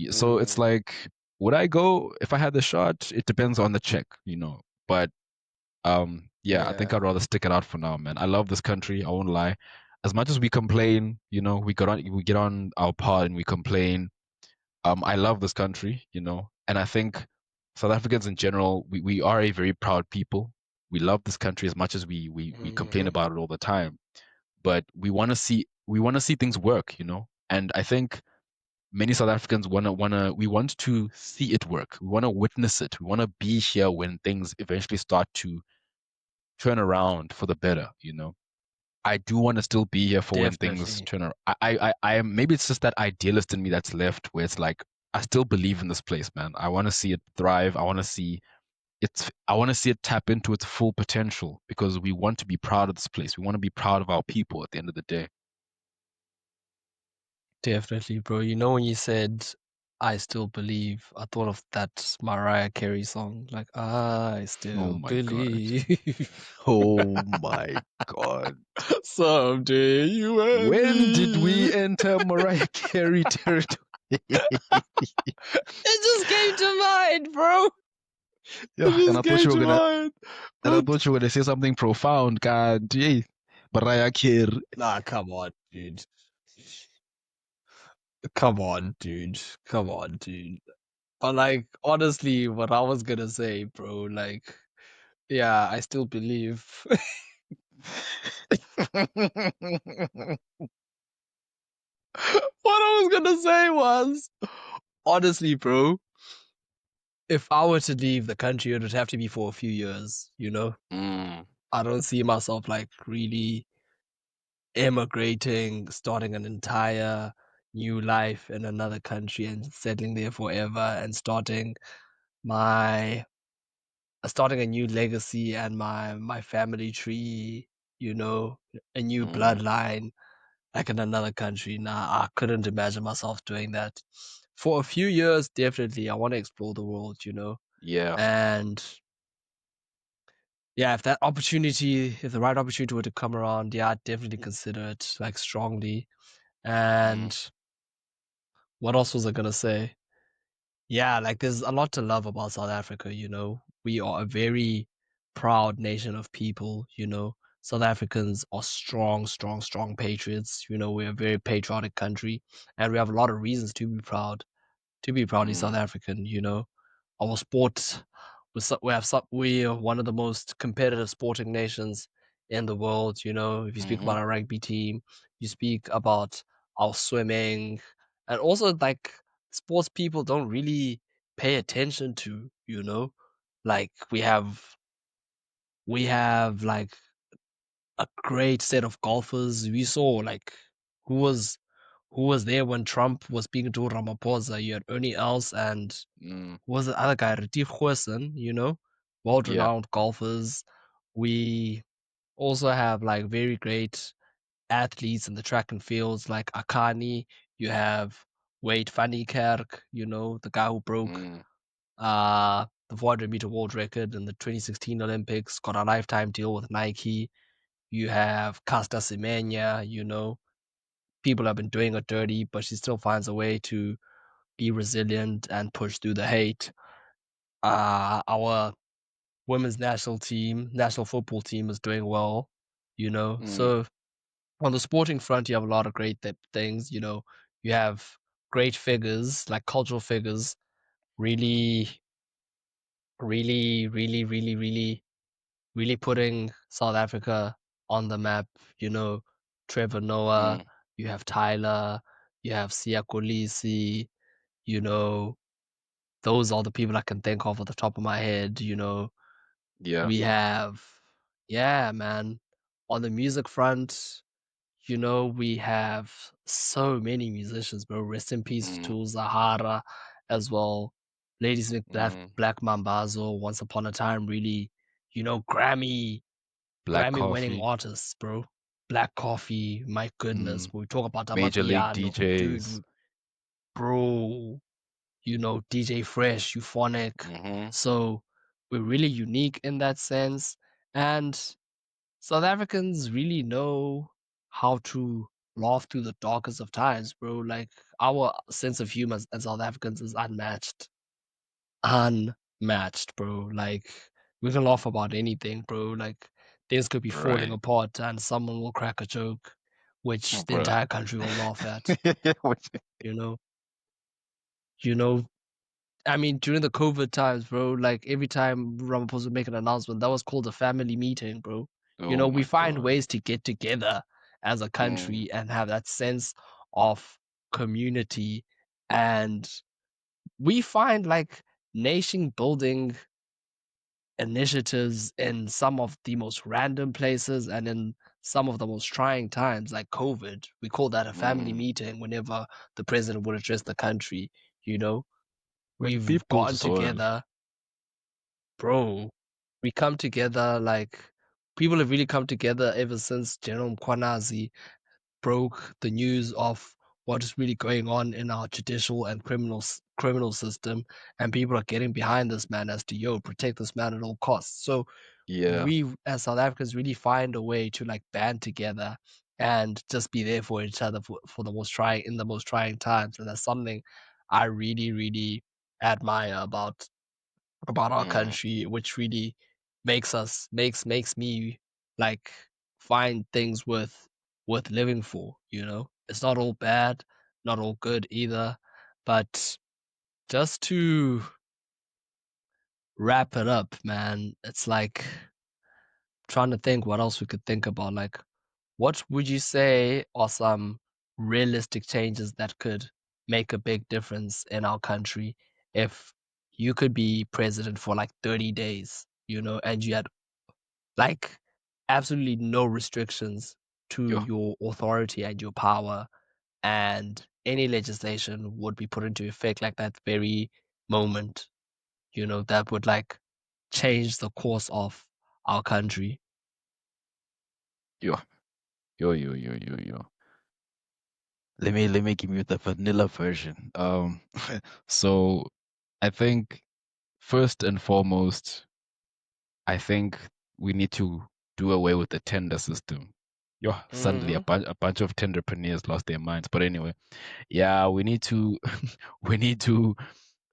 So it's mm, like, would I go if I had the shot? It depends on the check. But yeah, I think yeah. I'd rather stick it out for now, man. I love this country. I won't lie. As much as we complain, we get on our part and we complain. I love this country, and I think South Africans in general, we are a very proud people. We love this country as much as we complain Hmm. about it all the time. But we want to see things work, you know. And I think many South Africans we want to see it work. We want to witness it. We want to be here when things eventually start to turn around for the better, you know. I do want to still be here for when things Definitely. turn around. I am maybe it's just that idealist in me that's left where it's like I still believe in this place, man. I want to see it thrive. I want to see it tap into its full potential because we want to be proud of this place. We want to be proud of our people at the end of the day. Definitely, bro. You know when you said I still believe, I thought of that Mariah Carey song, like I Oh still my God. believe. Oh my God. Someday you and When did we me. enter Mariah Carey territory? It just came to mind, bro. It Yeah, and just came to mind. I But thought you were gonna say something profound, God. Yay. Mariah Carey. nah, come on, dude. Come on, dude. Come on, dude. But like honestly, what I was gonna say, bro, like yeah, I still believe. What I was gonna say was honestly, bro, if I were to leave the country, it would have to be for a few years, you know? Mm, I don't see myself like really emigrating, starting an entire new life in another country and settling there forever and my starting a new legacy and my family tree, you know, a new mm, bloodline like in another country. Nah, I couldn't imagine myself doing that. For a few years, definitely, I want to explore the world, you know. yeah. And yeah, if the right opportunity were to come around, yeah, I'd definitely consider it like strongly. Mm, And what else was I gonna say? Yeah, like there's a lot to love about South Africa, you know. We are a very proud nation of people, you know. South Africans are strong, strong, strong patriots. You know, we're a very patriotic country and we have a lot of reasons to be proudly South mm, African, you know. Our sport we are one of the most competitive sporting nations in the world, you know. If you speak mm-hmm, about our rugby team, you speak about our swimming, and also like sports people don't really pay attention to, you know. Like we have like a great set of golfers. We saw like who was who was there when Trump was speaking to Ramaphosa. You had Ernie Els and mm, who was the other guy, Retief Goosen, you know, yeah. world-renowned golfers. We also have like very great athletes in the track and fields like Akani. You have Wade van Niekerk, you know, the guy who broke Mm, the 400-meter world record in the 2016 Olympics, got a lifetime deal with Nike. You have Casta Semenya, you know, people have been doing her dirty, but she still finds a way to be resilient and push through the hate. Our women's national football team is doing well, you know. mm, So on the sporting front, you have a lot of great things, you know. You have great figures, like cultural figures, really, really putting South Africa on the map, you know. Trevor Noah, mm, you have Tyler, you have Siya Kolisi, you know, those are the people I can think of at the top of my head, you know. yeah. We have yeah, man. On the music front, you know, we have so many musicians, bro. Rest in peace Mm, to Zahara as well. Ladies Nick mm. Black Mambazo, Once Upon a Time, really, you know, Black Grammy winning coffee. artists, bro. Black Coffee, my goodness. Mm, When we talk about major league Amapiano, DJs. dude, bro, you know, DJ Fresh, Euphonic. Mm-hmm. So we're really unique in that sense. And South Africans really know how to laugh through the darkest of times, bro. Like our sense of humor as South Africans is unmatched. Unmatched, bro. Like we can laugh about anything, bro. Like things could be falling Right. apart and someone will crack a joke, which the Bruh. entire country will laugh at, you know. You know, I mean, during the COVID times, bro, like every time Ramaphosa would make an announcement, that was called a family meeting, bro. Oh We my find God. ways to get together as a Mm, country and have that sense of community. And we find like nation building initiatives in some of the most random places and in some of the most trying times, like COVID. We call that a family mm. meeting whenever the president would address the country, you know? When We've people gotten saw, together, bro. We come together like people have really come together ever since General Mkwanazi broke the news of what is really going on in our judicial and criminal system, and people are getting behind this man as to protect this man at all costs. So yeah, we as South Africans really find a way to like band together and just be there for each other for the most trying in the most trying times, and that's something I really really admire about our mm, country, which really makes me like find things worth living for, It's not all bad, not all good either. But just to wrap it up, man, it's like trying to think what else we could think about. Like, what would you say are some realistic changes that could make a big difference in our country if you could be president for like 30 days, and you had like absolutely no restrictions to yeah, your authority and your power, and any legislation would be put into effect like that very moment, that would like change the course of our country. yeah, yo. Let me give you the vanilla version. So I think first and foremost, I think we need to do away with the tender system. Yeah, suddenly Hmm. a bunch of tenderpreneurs lost their minds. But anyway, yeah, we need to we need to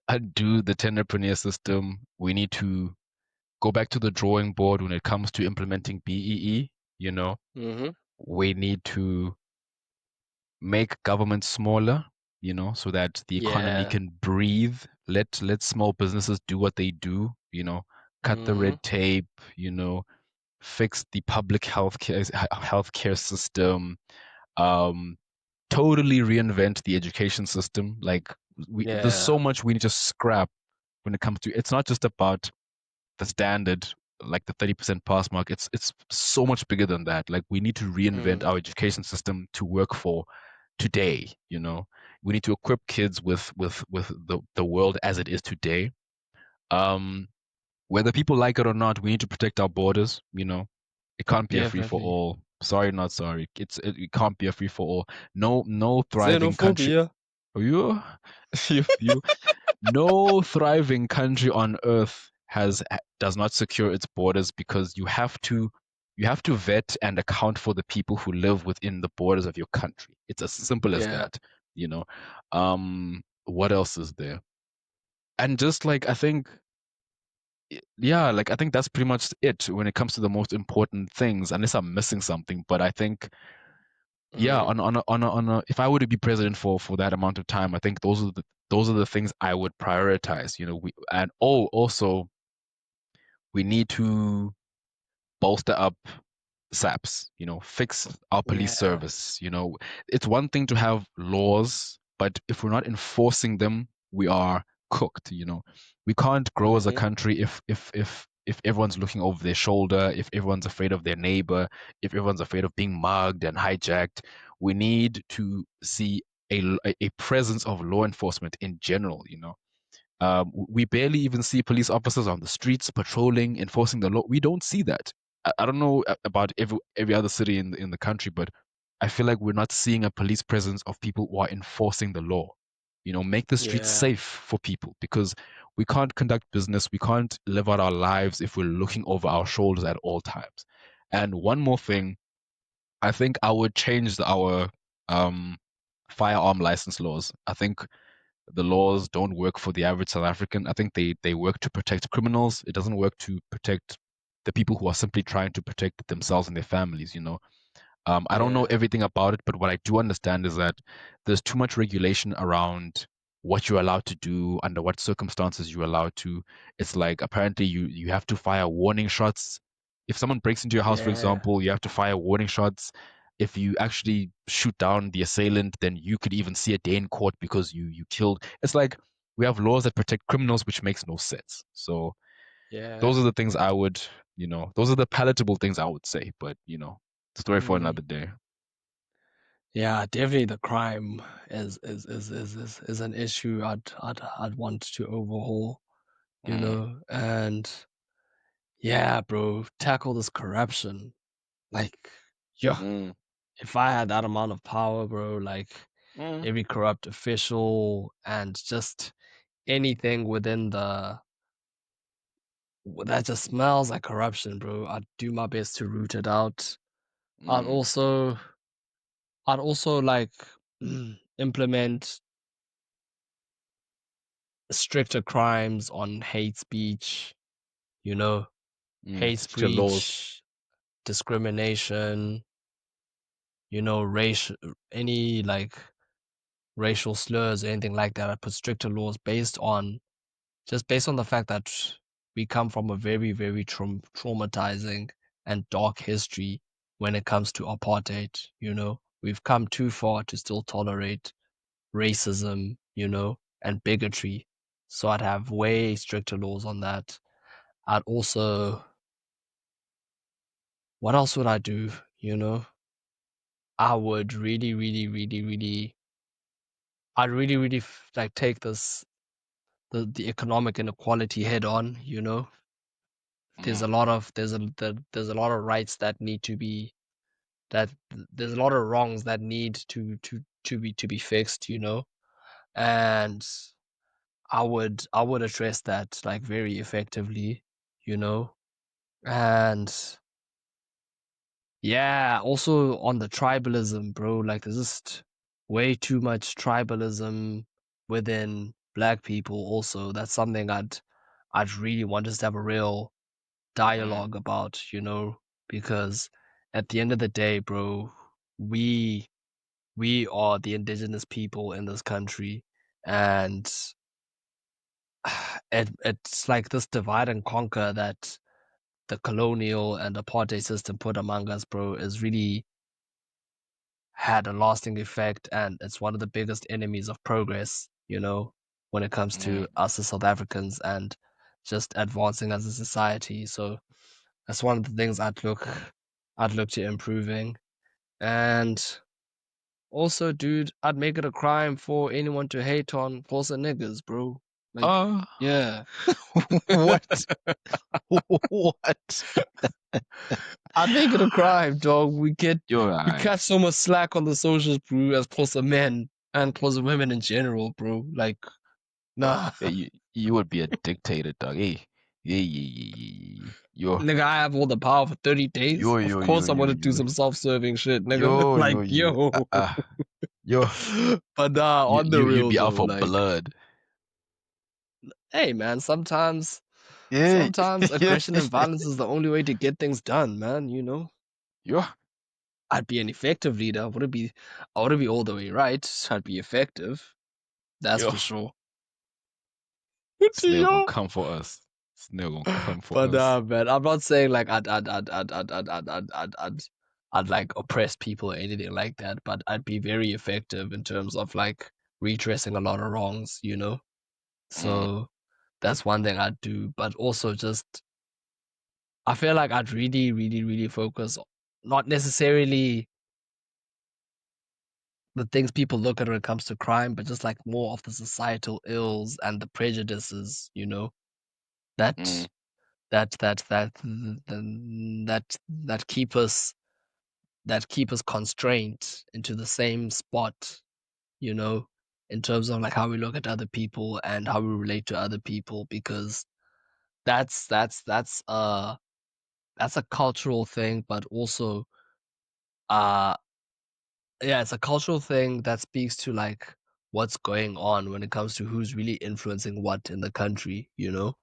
undo the tenderpreneur system. We need to go back to the drawing board when it comes to implementing BEE. You know, Hmm. we need to make government smaller, so that the economy Yeah. can breathe. Let small businesses do what they do, cut the Hmm. red tape, fix the public healthcare system, um, totally reinvent the education system. Like there's so Yeah. much we need to scrap when it comes to it's not just about the standard like the 30% pass mark. It's so much bigger than that. Like we need to reinvent Mm. our education system to work for today. We need to equip kids with the world as it is today. um Whether people like it or not, we need to protect our borders. It can't be a free for Definitely. all. Sorry, not sorry. It can't be a free for all. No thriving country. Xenophobia. Oh, you no thriving country on earth does not secure its borders, because you have to vet and account for the people who live within the borders of your country. It's as simple as Yeah. that, you know. What else is there? And just like I think yeah, like I think that's pretty much it when it comes to the most important things, unless I'm missing something. But I think yeah, Mm. if I were to be president for that amount of time, I think those are the things I would prioritize. Also we need to bolster up SAPs, fix our police Yeah. service. It's one thing to have laws, but if we're not enforcing them, we are cooked. We can't grow as a Hmm. country if everyone's looking over their shoulder, if everyone's afraid of their neighbor, if everyone's afraid of being mugged and hijacked. We need to see a presence of law enforcement in general. We barely even see police officers on the streets patrolling, enforcing the law. We don't see that. I don't know about every other city in the country, but I feel like we're not seeing a police presence of people who are enforcing the law. Make the streets Yeah. safe for people, because we can't conduct business, we can't live out our lives if we're looking over our shoulders at all times. And one more thing, I think I would change our um, firearm license laws. I think the laws don't work for the average South African. I think they work to protect criminals. It doesn't work to protect the people who are simply trying to protect themselves and their families. I don't know Yeah. everything about it, but what I do understand is that there's too much regulation around what you're allowed to do, under what circumstances you're allowed to. It's like apparently you have to fire warning shots. If someone breaks into your house, for Yeah, example, you have to fire warning shots. If you actually shoot down the assailant, then you could even see a day in court because you killed. It's like we have laws that protect criminals, which makes no sense. So those yeah. are the things I would, those are the palatable things I would say. But story for Mm. another day. Yeah, definitely the crime is an issue I'd want to overhaul, you Mm, know, and yeah, bro, tackle this corruption. Like, yeah, mm, if I had that amount of power, bro, like mm, every corrupt official and just anything within the that just smells like corruption, bro. I'd do my best to root it out. I'd mm, also I'd also like implement stricter crimes on hate speech, you know, hate Stricter laws. speech, discrimination, you know, any like racial slurs or anything like that. I put stricter laws based on the fact that we come from a very, very traumatizing and dark history when it comes to apartheid, you know. We've come too far to still tolerate racism, you know, and bigotry. So I'd have way stricter laws on that. I'd also, what else would I do? You know, I would I'd really like take the economic inequality head on. You know, there's Mm, a lot of there's a lot of rights that need to be that there's a lot of wrongs that need to be fixed. You know, and I would address that like very effectively. You know, and yeah, also on the tribalism, bro. Like, there's just way too much tribalism within black people. Also, that's something I'd really want us to have a real mm, dialogue about, you know, because at the end of the day, bro, we we are the indigenous people in this country, and it's like this divide and conquer that the colonial and apartheid system put among us, bro, is really had a lasting effect, and it's one of the biggest enemies of progress, you know, when it comes to mm, us as South Africans and just advancing as a society. So that's one of the things I'd look to improving. And also, dude, I'd make it a crime for anyone to hate on Xhosa niggas, bro. Like, uh, yeah. what? What? I'd make it a crime, dog. You're We right. catch so much slack on the socials, bro, as Xhosa men and Xhosa women in general, bro. Like, nah. Yeah, you would be a dictator, dog. Hey, yeah, yeah, yeah, yeah, yeah. Nigga, I have all the power for 30 days. Yo, Of yo, yo, course I'm yo, gonna do yo, some self-serving shit, nigga. yo, Like, yo, yo, yo. yo, But nah, you, on the you, you'd real be out though, for like, blood. hey man, sometimes Yeah, sometimes yeah, aggression and violence is the only way to get things done, man, you know? yo, I'd be an effective leader. I wouldn't be all the way right. I'd be effective. That's yo. for sure. Snail gonna Yo. come for us. Snail gonna come for But us. man, I'm not saying like I'd like oppress people or anything like that, but I'd be very effective in terms of like redressing a lot of wrongs, you know? Mm, So that's one thing I'd do. But also just I feel like I'd really focus not necessarily the things people look at when it comes to crime, but just like more of the societal ills and the prejudices, you know, mm, that that keep us constrained into the same spot, you know, in terms of like how we look at other people and how we relate to other people, because that's that's that's uh that's a cultural thing, but also uh yeah, it's a cultural thing that speaks to like what's going on when it comes to who's really influencing what in the country, you know?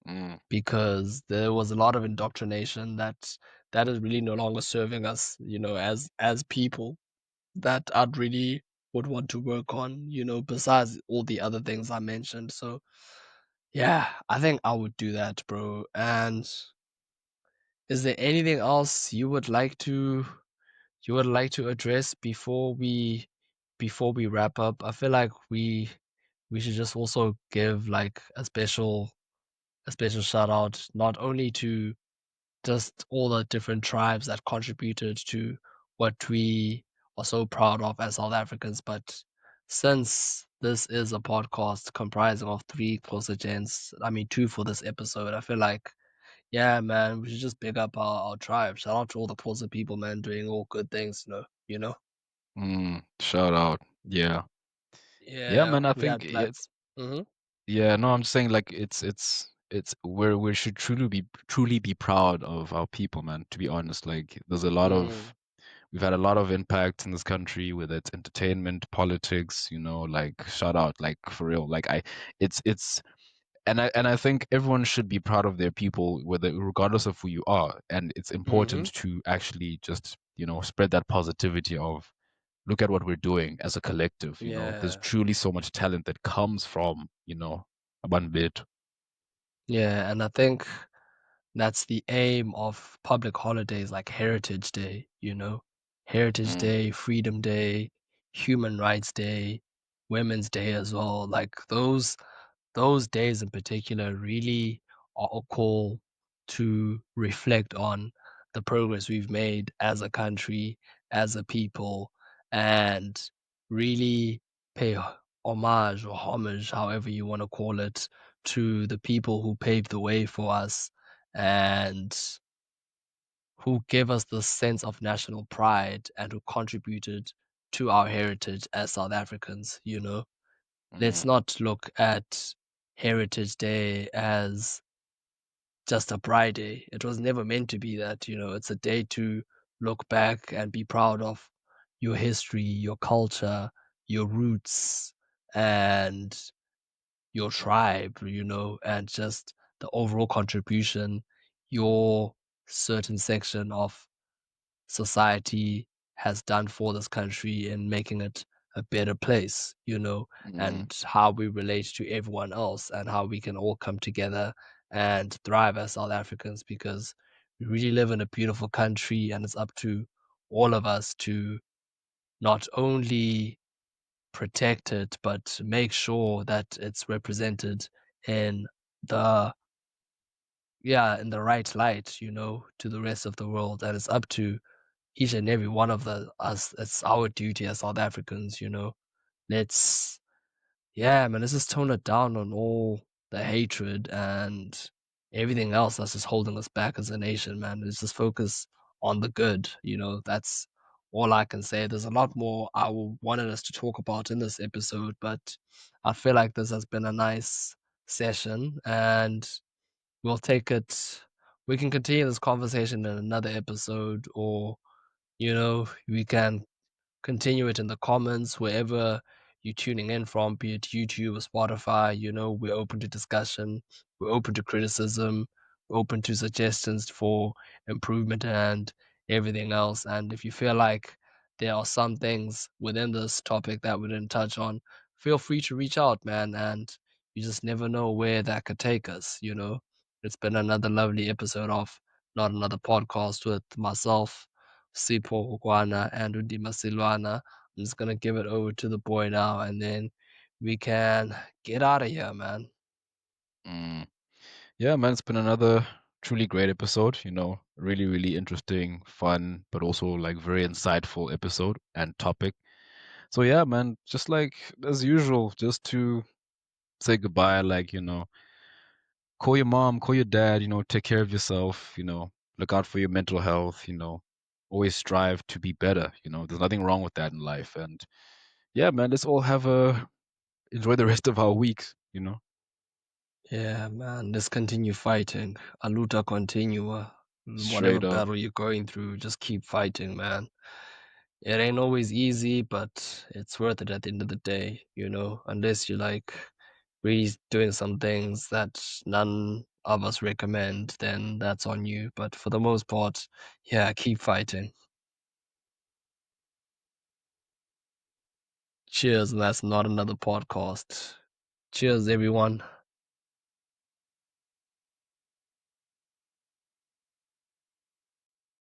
mm, Because there was a lot of indoctrination that is really no longer serving us, you know, as people. That I'd really would want to work on, besides all the other things I mentioned. So yeah, I think I would do that, bro. And is there anything else you would like to address before we wrap up? I feel like we should just also give like a special shout out not only to just all the different tribes that contributed to what we are so proud of as South Africans. But since this is a podcast comprising of three closer gents, I mean two for this episode, I feel like, yeah, man, we should just big up our tribe. Shout out to all the closer people, man, doing all good things, you know. Shout out. Yeah. Yeah, Yeah, man, I we think had blacks. Mm-hmm. yeah, no, I'm just saying like it's where we should truly be proud of our people, man, to be honest. Like there's a lot Mm, of we've had a lot of impact in this country, whether it's entertainment, politics, like shout out, like for real. Like it's and I think everyone should be proud of their people, whether regardless of who you are. And it's mm-hmm. important to actually just, spread that positivity of look at what we're doing as a collective, There's Yeah. truly so much talent that comes from, one bit. Yeah, and I think that's the aim of public holidays like Heritage Day. Heritage Mm, Day, Freedom Day, Human Rights Day, Women's Day as well. Like those days in particular really are a call to reflect on the progress we've made as a country, as a people, and really pay homage or homage, however you want to call it, to the people who paved the way for us and who gave us the sense of national pride and who contributed to our heritage as South Africans. Let's mm, not look at Heritage Day as just a pride day. It was never meant to be that. It's a day to look back and be proud of your history, your culture, your roots, and your tribe, and just the overall contribution your certain section of society has done for this country in making it a better place, mm, and how we relate to everyone else and how we can all come together and thrive as South Africans because we really live in a beautiful country and it's up to all of us to not only protect it but make sure that it's represented in the in the right light, to the rest of the world, and it's up to each and every one of us. It's our duty as South Africans. Let's Yeah, man, let's just tone it down on all the hatred and everything else that's just holding us back as a nation, man. Let's just focus on the good. That's all I can say. There's a lot more wanted us to talk about in this episode, but I feel like this has been a nice session and we'll take it we can continue this conversation in another episode, or we can continue it in the comments wherever you're tuning in from, be it YouTube or Spotify. We're open to discussion, we're open to criticism, we're open to suggestions for improvement and everything else. And if you feel like there are some things within this topic that we didn't touch on, feel free to reach out, man. And you just never know where that could take us. It's been another lovely episode of Not Another Podcast with myself, Sipho and Ndima Silwana. I'm just gonna give it over to the boy now, and then we can get out of here, man. mm. Yeah, man, it's been another truly great episode, really, really interesting, fun, but also like very insightful episode and topic. So yeah, man, just like as usual, just to say goodbye, like, call your mom, call your dad, take care of yourself, look out for your mental health, always strive to be better, there's nothing wrong with that in life. And yeah, man, let's all enjoy the rest of our weeks. Yeah, man. Let's continue fighting. A luta continua. Whatever Straight up. battle you're going through, just keep fighting, man. It ain't always easy, but it's worth it at the end of the day. Unless you're like really doing some things that none of us recommend, then that's on you. But for the most part, yeah, keep fighting. Cheers, and that's not another podcast. Cheers, everyone.